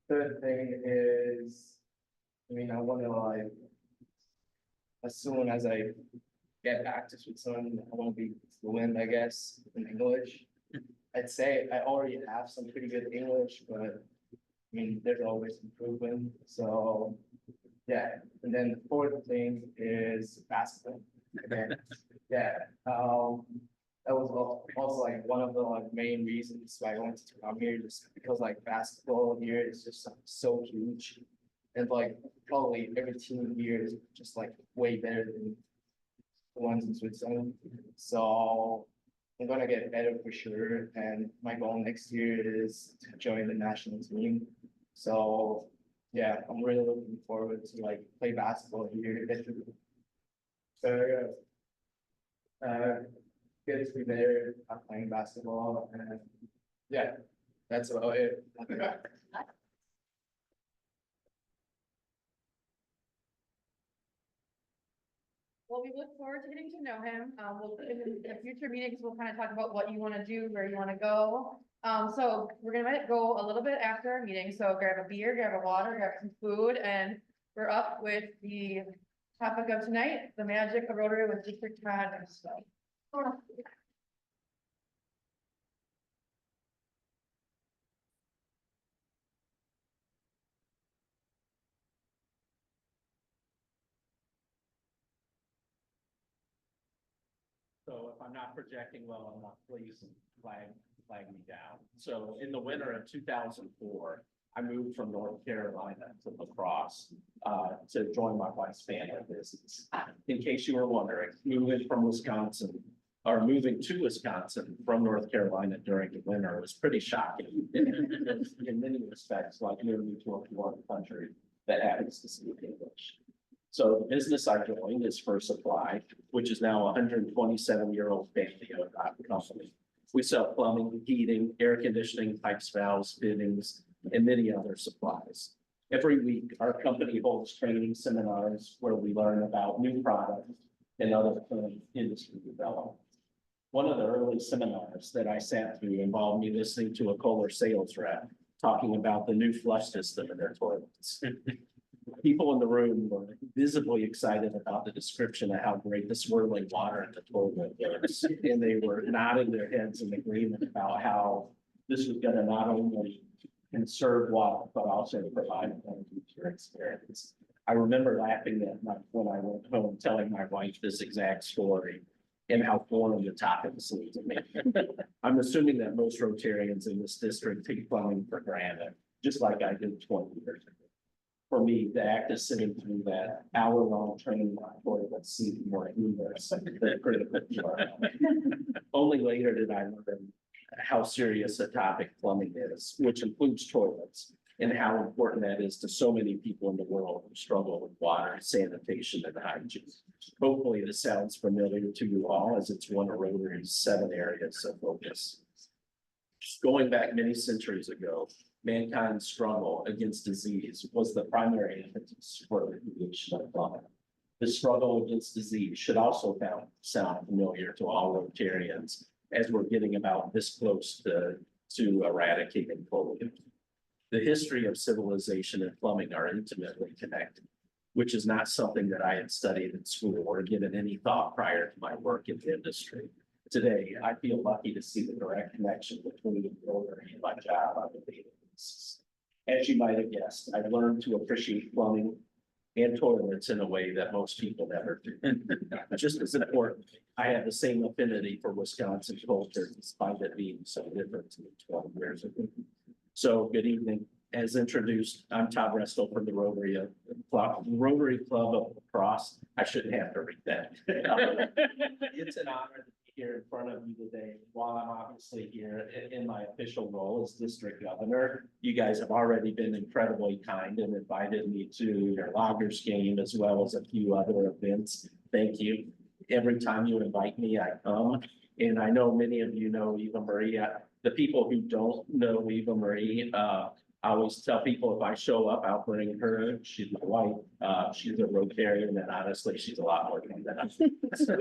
third thing is, I mean, I wanna like, as soon as I get back to Switzerland, I wanna be fluent, I guess, in English. I'd say I already have some pretty good English, but I mean, there's always improvement, so, yeah. And then the fourth thing is basketball. Okay, yeah, that was also like one of the like main reasons why I wanted to come here, just because like basketball here is just like, so huge. And like probably every team here is just like way better than the ones in Switzerland. So I'm gonna get better for sure. And my goal next year is to join the national team. So yeah, I'm really looking forward to like play basketball here. So get to be better at playing basketball, and yeah, that's about it. Well, we look forward to getting to know him. In the future meetings, we'll kind of talk about what you want to do, where you want to go. So we're gonna go a little bit after our meeting, so grab a beer, grab a water, grab some food, and we're up with the topic of tonight, the magic of Rotary with District Todd and stuff. So if I'm not projecting well enough, please flag me down. So in the winter of 2004, I moved from North Carolina to La Crosse to join my wife's family business. In case you were wondering, moving to Wisconsin from North Carolina during the winter was pretty shocking in many respects, like moving to a foreign country that happens to speak English. So the business I joined is First Supply, which is now a 127-year-old family-owned company. We sell plumbing, heating, air conditioning, pipes, valves, fittings, and many other supplies. Every week, our company holds training seminars where we learn about new products and other current industry development. One of the early seminars that I sat through involved me listening to a Kohler sales rep talking about the new flush system in their toilets. People in the room were visibly excited about the description of how great the swirling water in the toilet was. And they were nodding their heads in agreement about how this was gonna not only conserve water, but also provide a better user experience. I remember laughing that night when I went home, telling my wife this exact story and how foreign the topic seemed to me. I'm assuming that most Rotarians in this district take plumbing for granted, just like I did 20 years ago. For me, the act of sitting through that hour-long training toilet seemed more humorous than critical. Only later did I learn how serious a topic plumbing is, which includes toilets, and how important that is to so many people in the world who struggle with water, sanitation, and hygiene. Hopefully this sounds familiar to you all, as it's one of Rotary's 7 areas of focus. Going back many centuries ago, mankind's struggle against disease was the primary impetus for the creation of plumbing. The struggle against disease should also sound familiar to all Rotarians, as we're getting about this close to eradicating polio. The history of civilization and plumbing are intimately connected, which is not something that I had studied in school or given any thought prior to my work in the industry. Today, I feel lucky to see the direct connection between Rotary and my job on the daily basis. As you might have guessed, I've learned to appreciate plumbing and toilets in a way that most people never do. Just as important, I have the same affinity for Wisconsin culture despite it being so different to me 12 years ago. So good evening. As introduced, I'm Todd Restel from the Rotary Club of Lacrosse. I shouldn't have to read that. It's an honor to be here in front of you today, while I'm obviously here in my official role as district governor. You guys have already been incredibly kind and invited me to your Loggers game as well as a few other events. Thank you. Every time you invite me, I come. And I know many of you know Eva Marie. The people who don't know Eva Marie, I always tell people if I show up, I'll bring her. She's my wife. She's a Rotarian, and honestly, she's a lot more than that. So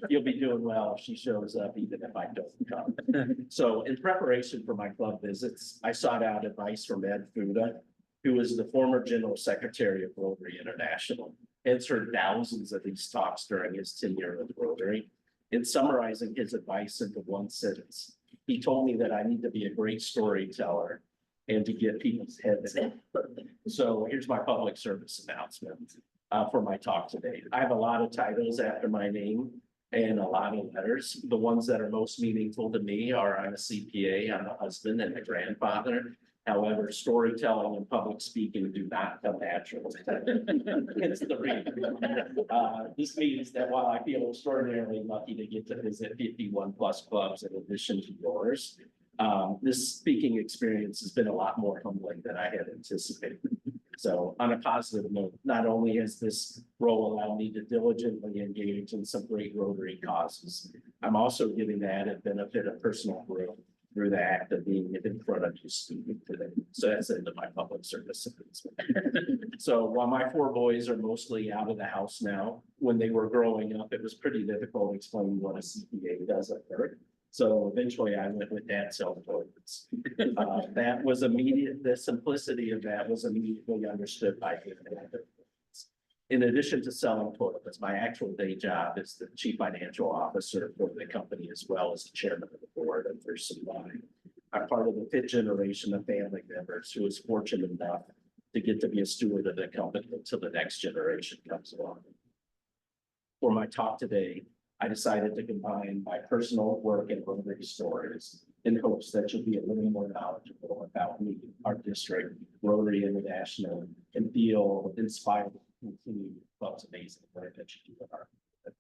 you'll be doing well if she shows up, even if I don't come. So in preparation for my club visits, I sought out advice from Ed Fuda, who is the former general secretary of Rotary International. Ed's heard thousands of these talks during his tenure with Rotary. In summarizing his advice into one sentence, he told me that I need to be a great storyteller and to get people's heads in. So here's my public service announcement for my talk today. I have a lot of titles after my name and a lot of letters. The ones that are most meaningful to me are I'm a CPA, I'm a husband and a grandfather. However, storytelling and public speaking do not come naturally. It's the reason. This means that while I feel extraordinarily lucky to get to visit 51 plus clubs in addition to yours, this speaking experience has been a lot more humbling than I had anticipated. So on a positive note, not only has this role allowed me to diligently engage in some great Rotary causes, I'm also getting the added benefit of personal growth through the act of being in front of you speaking today. So that's the end of my public service announcement. So while my 4 boys are mostly out of the house now, when they were growing up, it was pretty difficult explaining what a CPA does at work. So eventually I went with dad selling toilets. That was immediate, the simplicity of that was immediately understood by him. In addition to selling toilets, my actual day job is the chief financial officer for the company as well as the chairman of the board of their supply. I'm part of the 5th generation of family members who is fortunate enough to get to be a steward of the company until the next generation comes along. For my talk today, I decided to combine my personal work and Rotary stories in hopes that you'll be a little more knowledgeable about me, our district, Rotary International, and feel inspired to continue club's amazing work that you do in our community.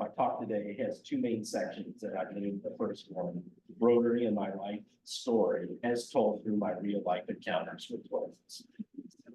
My talk today has 2 main sections that I've named. The first one, Rotary and my life story, as told through my real life encounters with toilets.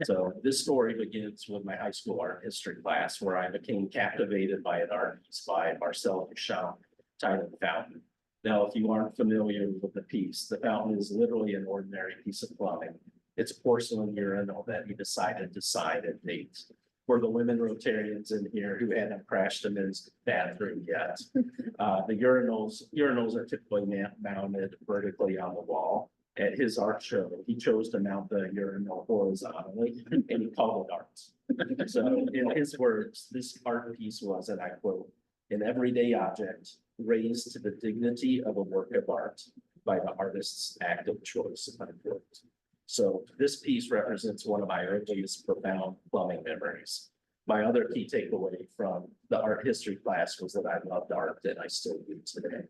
So this story begins with my high school art history class, where I became captivated by an art piece by Marcel Duchamp titled Fountain. Now, if you aren't familiar with the piece, the fountain is literally an ordinary piece of plumbing. It's a porcelain urinal that he decided to sign and date. For the women Rotarians in here who haven't crashed a men's bathroom yet, the urinals are typically mounted vertically on the wall. At his art show, he chose to mount the urinal horizontally and he called it art. So in his words, this art piece was, and I quote, an everyday object raised to the dignity of a work of art by the artist's act of choice. Unquote. So this piece represents one of my earliest profound plumbing memories. My other key takeaway from the art history class was that I loved art and I still do today.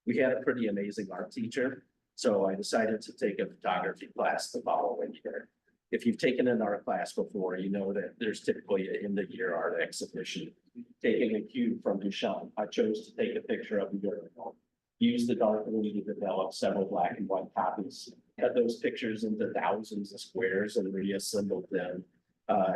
We had a pretty amazing art teacher. So I decided to take a photography class the following year. If you've taken an art class before, you know that there's typically an end-of-year art exhibition. Taking a cue from Duchamp, I chose to take a picture of the urinal, use the dark blue to develop several black and white copies, cut those pictures into thousands of squares and reassembled them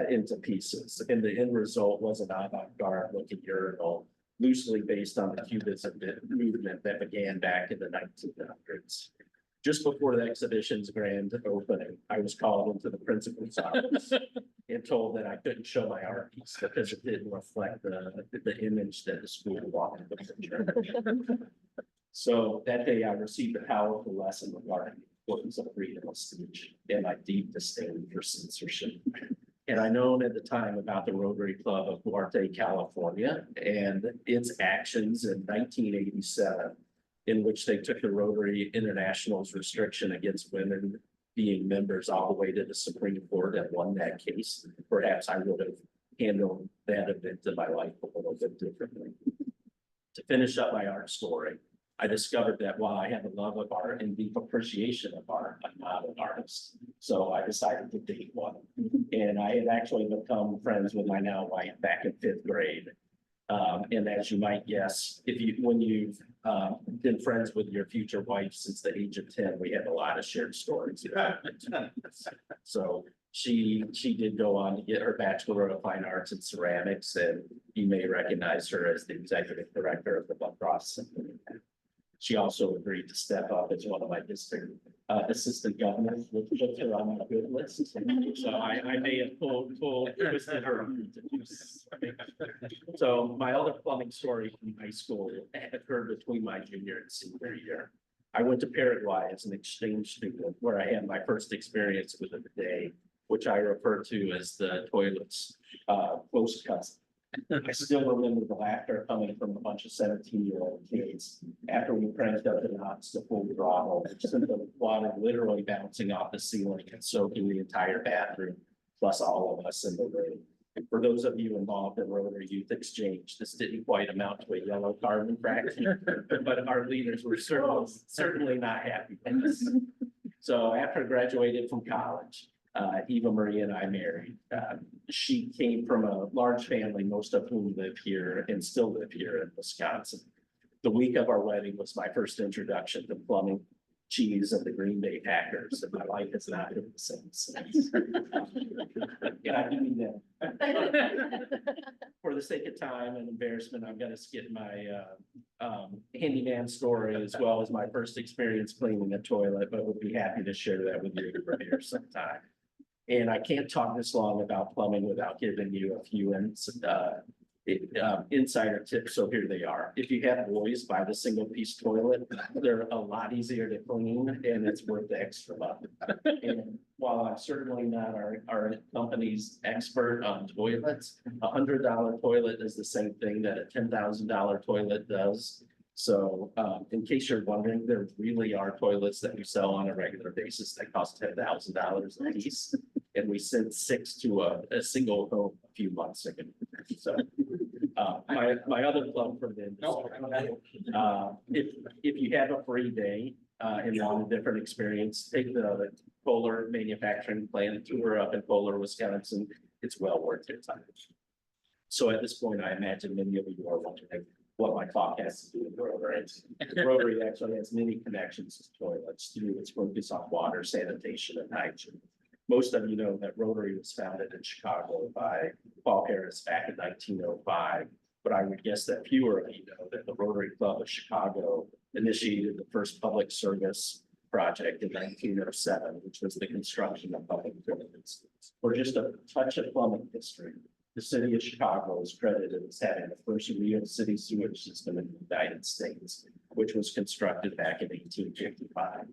into pieces. And the end result was an avant-garde looking urinal, loosely based on the Cubism movement that began back in the 1900s. Just before the exhibition's grand opening, I was called into the principal's office and told that I couldn't show my art piece because it didn't reflect the image that the school wanted the picture. So that day I received a powerful lesson regarding the importance of freedom of speech and my deep disdain for censorship. And I known at the time about the Rotary Club of Duarte, California, and its actions in 1987, in which they took the Rotary International's restriction against women being members all the way to the Supreme Court and won that case, perhaps I would have handled that event in my life a little bit differently. To finish up my art story, I discovered that while I have a love of art and deep appreciation of art, I'm not an artist. So I decided to date one. And I had actually become friends with my now wife back in 5th grade. And as you might guess, when you've been friends with your future wife since the age of 10, we have a lot of shared stories. So she did go on to get her Bachelor of Fine Arts in Ceramics, and you may recognize her as the executive director of the lacrosse Symphony. She also agreed to step up as one of my district assistant governors, which puts her on my good list. So I may have twisted her. So my other plumbing story from high school occurred between my junior and senior year. I went to Paraguay as an exchange student, where I had my first experience with a bidet, which I refer to as the toilet's close cousin. I still remember the laughter coming from a bunch of 17-year-old kids after we cranked up the knots to full throttle, and the water literally bouncing off the ceiling and soaking the entire bathroom, plus all of us in the room. For those of you involved in Rotary Youth Exchange, this didn't quite amount to a yellow card infraction, but our leaders were certainly not happy with us. So after I graduated from college, Eva Marie and I married. She came from a large family, most of whom live here and still live here in Wisconsin. The week of our wedding was my first introduction to plumbing, cheese, and the Green Bay Packers, and my life has not been the same since. Yeah, I do mean that. For the sake of time and embarrassment, I'm gonna skip my handyman story as well as my first experience cleaning a toilet, but would be happy to share that with you for here sometime. And I can't talk this long about plumbing without giving you a few insider tips, so here they are. If you have boys, buy the single piece toilet. They're a lot easier to clean and it's worth the extra money. And while I'm certainly not our company's expert on toilets, $100 toilet is the same thing that a $10,000 toilet does. So in case you're wondering, there really are toilets that we sell on a regular basis that cost $10,000 a piece. And we sent 6 to a single home a few months ago. So my other plug for them. If you have a free day and want a different experience, take the Kohler manufacturing plant tour up in Kohler, Wisconsin. It's well worth your time. So at this point, I imagine many of you are wondering what my talk has to do with Rotary. Rotary actually has many connections to toilets through its focus on water, sanitation, and hygiene. Most of you know that Rotary was founded in Chicago by Paul Harris back in 1905, but I would guess that fewer of you know that the Rotary Club of Chicago initiated the first public service project in 1907, which was the construction of public toilets. For just a touch of plumbing history, the city of Chicago is credited as having the first real city sewage system in the United States, which was constructed back in 1855.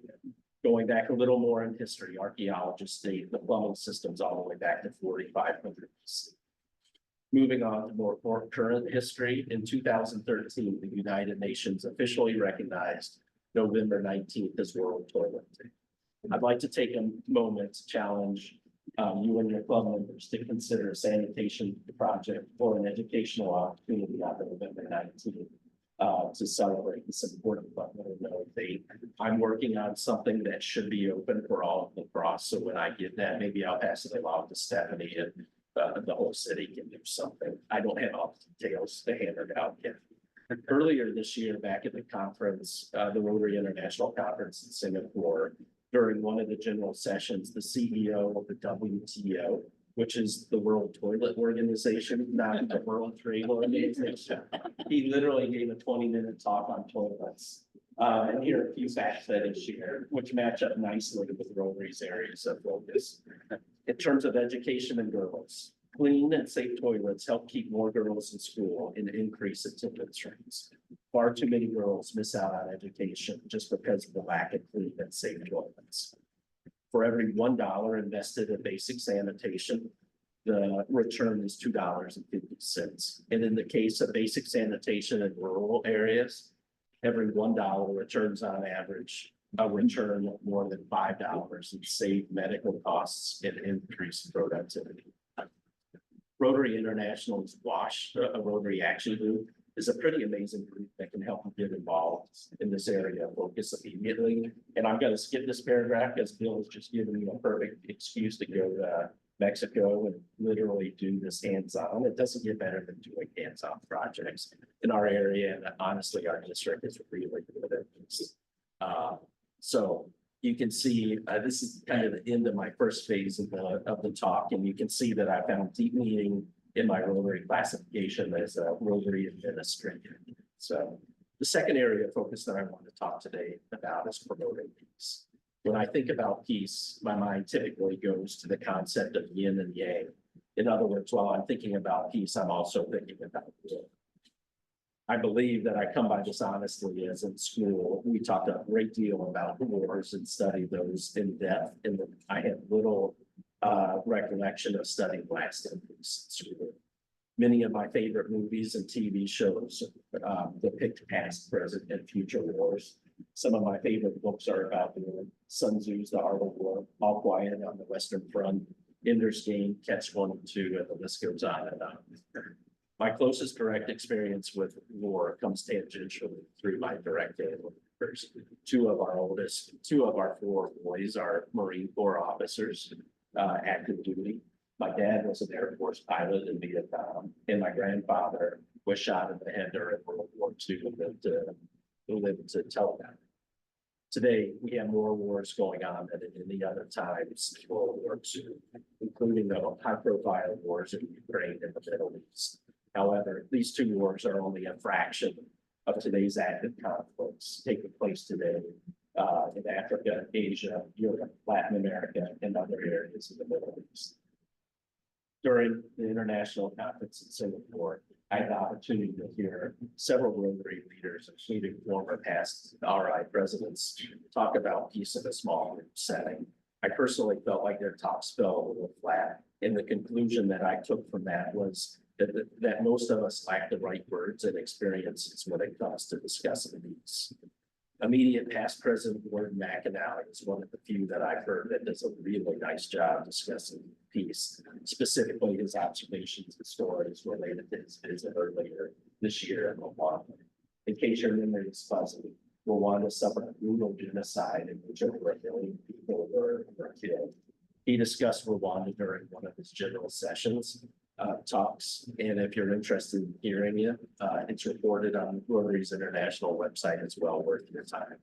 Going back a little more in history, archaeologists date the plumbing systems all the way back to 4500 BC. Moving on to more current history, in 2013, the United Nations officially recognized November 19th as World Toilet Day. I'd like to take a moment to challenge you and your club members to consider a sanitation project or an educational opportunity on November 19th to celebrate this important date. I'm working on something that should be open for all of lacrosse. So when I get that, maybe I'll pass it along to Stephanie and the whole city can do something. I don't have all the details to hammer it out yet. Earlier this year, back at the conference, the Rotary International Conference in Singapore, during one of the general sessions, the CEO of the WTO, which is the World Toilet Organization, not the World Trade Organization. He literally gave a 20-minute talk on toilets. And here are a few facts that he shared, which match up nicely with Rotary's areas of focus. In terms of education and girls, clean and safe toilets help keep more girls in school and increase attendance rates. Far too many girls miss out on education just because of the lack of clean and safe toilets. For every $1 invested in basic sanitation, the return is $2.50. And in the case of basic sanitation in rural areas, every $1 returns on average a return of more than $5 and save medical costs and increase productivity. Rotary International's WASH, a Rotary Action Group, is a pretty amazing group that can help you get involved in this area of focus immediately. And I'm gonna skip this paragraph because Bill has just given me a perfect excuse to go to Mexico and literally do this hands-on. It doesn't get better than doing hands-on projects in our area. And honestly, our district is really good at this. So you can see, this is kind of the end of my first phase of the talk. And you can see that I found deep meaning in my Rotary classification as a Rotary administrator. So the second area of focus that I want to talk today about is promoting peace. When I think about peace, my mind typically goes to the concept of yin and yang. In other words, while I'm thinking about peace, I'm also thinking about war. I believe that I come by this honestly, as in school, we talked a great deal about wars and studied those in depth. And I had little recollection of studying lasting peace in school. Many of my favorite movies and TV shows depict past, present, and future wars. Some of my favorite books are about Sun Tzu's The Art of War, All Quiet on the Western Front, Ender's Game, Catch 1 and 2, and the list goes on and on. My closest direct experience with war comes tangentially through my direct family members. Two of our four boys are Marine Corps officers, active duty. My dad was an Air Force pilot in Vietnam, and my grandfather was shot in the head during World War II and lived to tell that. Today, we have more wars going on than at any other times in World War II, including the high-profile wars in Ukraine and the Middle East. However, these two wars are only a fraction of today's active conflicts taking place today in Africa, Asia, Europe, Latin America, and other areas of the Middle East. During the international conference in Singapore, I had the opportunity to hear several Rotary leaders, including former past RI presidents, talk about peace in a small group setting. I personally felt like their talks fell a little flat, and the conclusion that I took from that was that most of us lack the right words and experiences when it comes to discussing peace. Immediate past president Gordon McInally is one of the few that I've heard that does a really nice job discussing peace, specifically his observations and stories related to his visit earlier this year in Rwanda. In case your memory is fuzzy, Rwanda suffered a brutal genocide in which over 1 million people were killed. He discussed Rwanda during one of his general sessions. Talks, and if you're interested in hearing it, it's reported on Rotary's international website. It's well worth your time.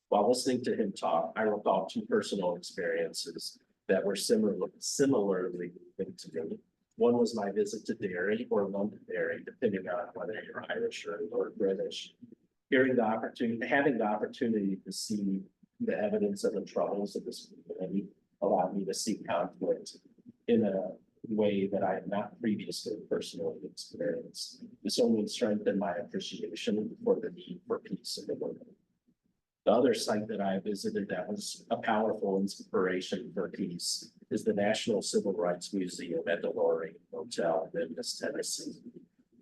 While listening to him talk, I recall two personal experiences that were similarly moving to me. One was my visit to Derry or Londonderry, depending on whether you're Irish or British. Having the opportunity to see the evidence of the troubles of this community allowed me to see conflict in a way that I had not previously personally experienced. This only strengthened my appreciation for the need for peace in the world. The other site that I visited that was a powerful inspiration for peace is the National Civil Rights Museum at the Rotary Hotel in Memphis, Tennessee.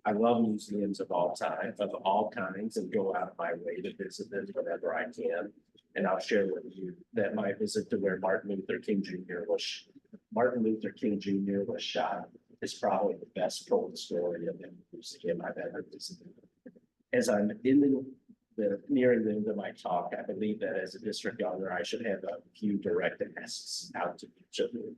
I love museums of all kinds, and go out of my way to visit them whenever I can. And I'll share with you that my visit to where Martin Luther King Jr. was shot is probably the best told story of the museum I've ever visited. As I'm nearing the end of my talk, I believe that as a district governor, I should have a few direct asks out to each of you.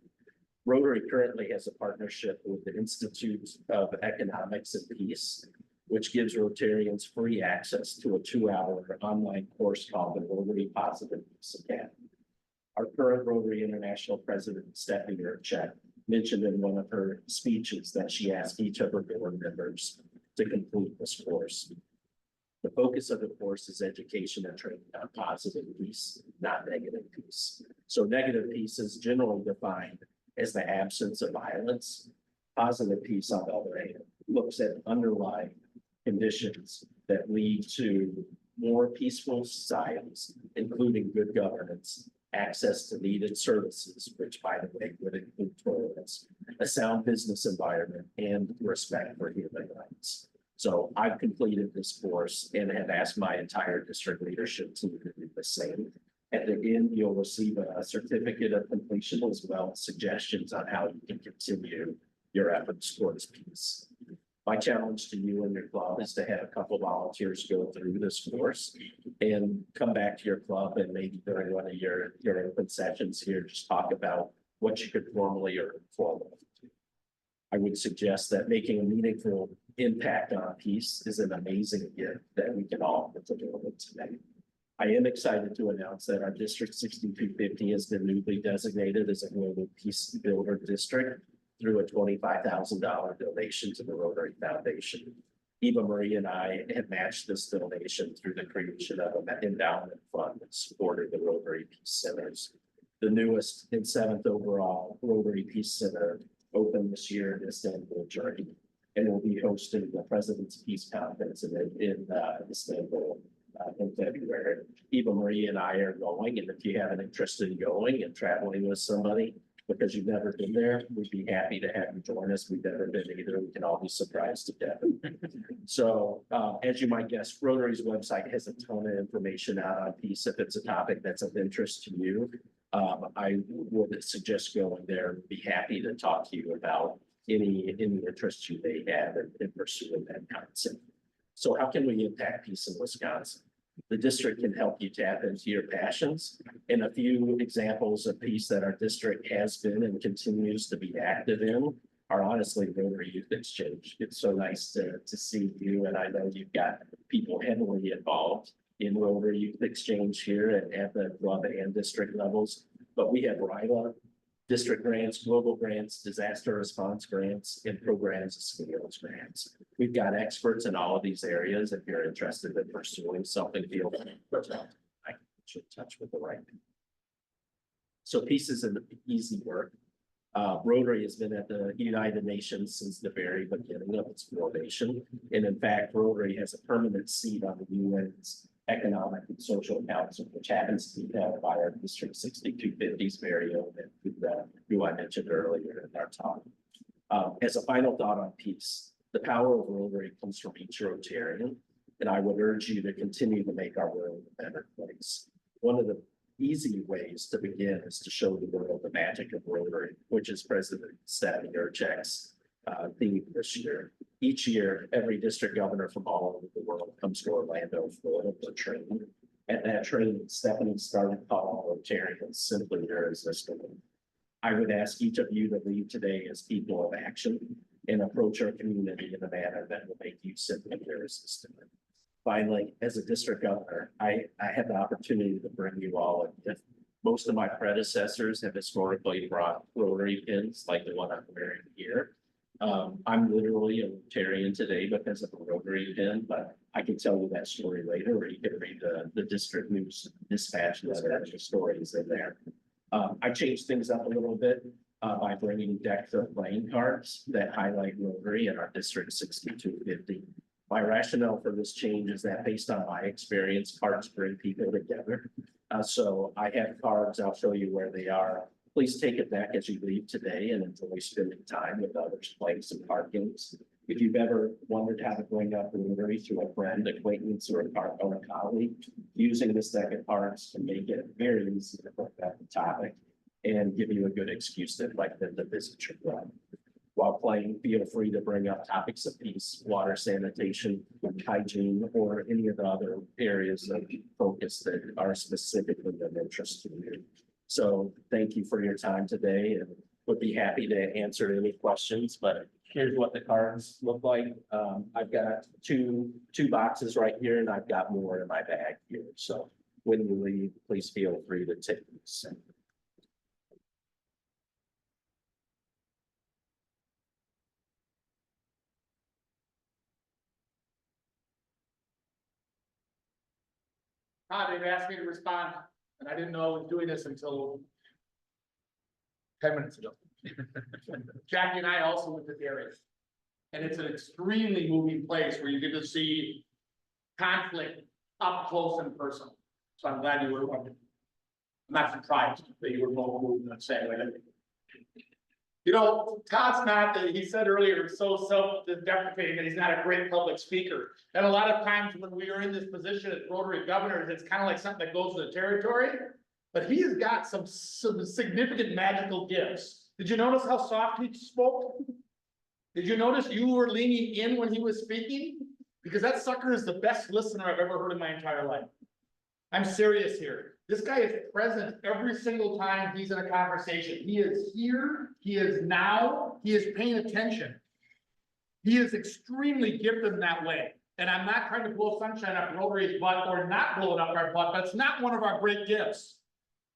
Rotary currently has a partnership with the Institute of Economics and Peace, which gives Rotarians free access to a 2-hour online course called the Rotary Positive Peace Academy. Our current Rotary International President, Stephanie mentioned in one of her speeches that she asked each of her board members to complete this course. The focus of the course is education and training on positive peace, not negative peace. So negative peace is generally defined as the absence of violence. Positive peace, on the other hand, looks at underlying conditions that lead to more peaceful societies, including good governance, access to needed services, which by the way would include toilets, a sound business environment, and respect for human rights. So I've completed this course and have asked my entire district leadership team to do the same. At the end, you'll receive a certificate of completion as well as suggestions on how you can continue your efforts towards peace. My challenge to you and your club is to have a couple volunteers go through this course and come back to your club and maybe during one of your open sessions here, just talk about what you could formally or informally do. I would suggest that making a meaningful impact on peace is an amazing gift that we can all put together today. I am excited to announce that our District 6250 has been newly designated as a Global Peace Builder District through a $25,000 donation to the Rotary Foundation. Eva Marie and I have matched this donation through the creation of an endowment fund that supported the Rotary Peace Centers. The newest and 7th overall Rotary Peace Center opened this year in Istanbul, Turkey, and will be hosting the President's Peace Conference in Istanbul in February. Eva Marie and I are going, and if you have an interest in going and traveling with somebody, because you've never been there, we'd be happy to have you join us. We've never been either. We can all be surprised to death. So as you might guess, Rotary's website has a ton of information out on peace. If it's a topic that's of interest to you, I would suggest going there and be happy to talk to you about any interests you may have in pursuing that concept. So how can we impact peace in Wisconsin? The district can help you tap into your passions, and a few examples of peace that our district has been and continues to be active in are honestly Rotary Youth Exchange. It's so nice to see you, and I know you've got people heavily involved in Rotary Youth Exchange here at the club and district levels. But we have RAH, district grants, global grants, disaster response grants, and programs of skills grants. We've got experts in all of these areas. If you're interested in pursuing something, feel free to reach out. I can put you in touch with the right people. So peace isn't easy work. Rotary has been at the United Nations since the very beginning of its formation. And in fact, Rotary has a permanent seat on the UN's Economic and Social Council, which happens to be held by our District 6250's very own, who I mentioned earlier in our talk. As a final thought on peace, the power of Rotary comes from each Rotarian, and I would urge you to continue to make our world a better place. One of the easy ways to begin is to show the world the magic of Rotary, which is President Stephen's theme this year. Each year, every district governor from all over the world comes to Orlando, Florida for training. At that training, Stephanie started calling Rotarians simply irresistible. I would ask each of you to leave today as people of action and approach our community in a manner that will make you simply irresistible. Finally, as a district governor, I had the opportunity to bring you all a gift. Most of my predecessors have historically brought Rotary pins like the one I'm wearing here. I'm literally a Rotarian today because of a Rotary pin, but I can tell you that story later, or you can read the district news dispatch letter, the stories in there. I changed things up a little bit by bringing decked playing cards that highlight Rotary in our District 6250. My rationale for this change is that based on my experience, cards bring people together. So I have cards, I'll show you where they are. Please take it back as you leave today and enjoy spending time with others playing some card games. If you've ever wondered how to bring up Rotary to a friend, acquaintance, or a colleague, using this deck of cards can make it very easy to bring up the topic and give you a good excuse to invite them to visit your club. While playing, feel free to bring up topics of peace, water sanitation, hygiene, or any of the other areas of focus that are specifically of interest to you. So thank you for your time today, and would be happy to answer any questions, but here's what the cards look like. I've got two boxes right here, and I've got more in my bag here. So when you leave, please feel free to take these. Todd, they've asked me to respond, and I didn't know I was doing this until 10 minutes ago. Jackie and I also went to the area. And it's an extremely moving place where you get to see conflict up close and personal. So I'm glad you were, I'm not surprised that you were more moved in that same way. You know, Todd's not, he said earlier, so self-deprecating that he's not a great public speaker. And a lot of times when we are in this position as Rotary governors, it's kind of like something that goes with the territory. But he has got some significant magical gifts. Did you notice how soft he spoke? Did you notice you were leaning in when he was speaking? Because that sucker is the best listener I've ever heard in my entire life. I'm serious here. This guy is present every single time he's in a conversation. He is here, he is now, he is paying attention. He is extremely gifted in that way. And I'm not trying to blow sunshine up Rotary's butt or not blow it up our butt. That's not one of our great gifts.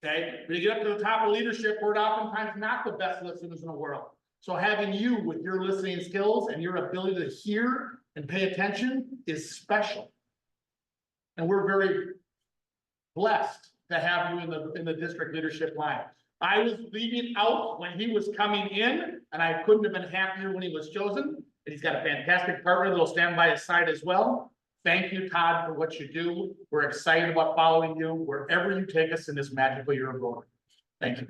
Okay, when you get up to the top of leadership, we're oftentimes not the best listeners in the world. So having you with your listening skills and your ability to hear and pay attention is special. And we're very blessed to have you in the district leadership line. I was leaving out when he was coming in, and I couldn't have been happier when he was chosen. And he's got a fantastic partner that'll stand by his side as well. Thank you, Todd, for what you do. We're excited about following you wherever you take us in this magical year of Rotary. Thank you.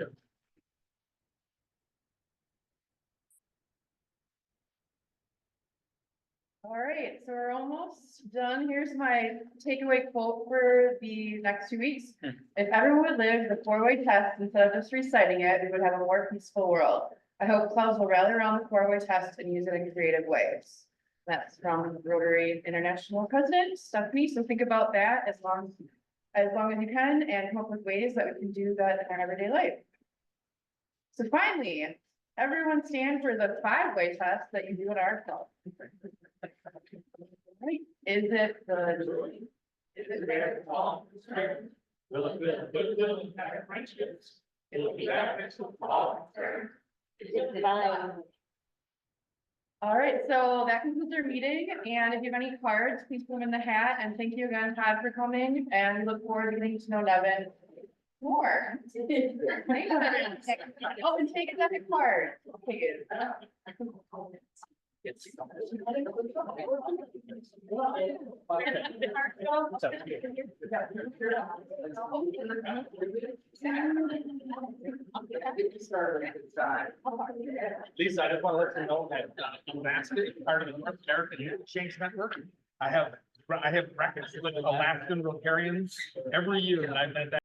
All right, so we're almost done. Here's my takeaway quote for the next 2 weeks. If everyone would live the 4-way test instead of just reciting it, we would have a more peaceful world. I hope clubs will rally around the 4-way test and use it in creative ways. That's from Rotary International President Stephanie. So think about that as long as you can and come up with ways that we can do that in our everyday life. So finally, everyone stand for the 5-way test that you do at our club. Right? Is it the? Is it there? All right, so that concludes our meeting, and if you have any cards, please put them in the hat, and thank you again, Todd, for coming, and we look forward to getting to know Devin more. Oh, and take another card. Okay. Lisa, I just want to let you know that Alaska is part of the North American Exchange Network. I have records with Alaskan Rotarians every year that I've been back.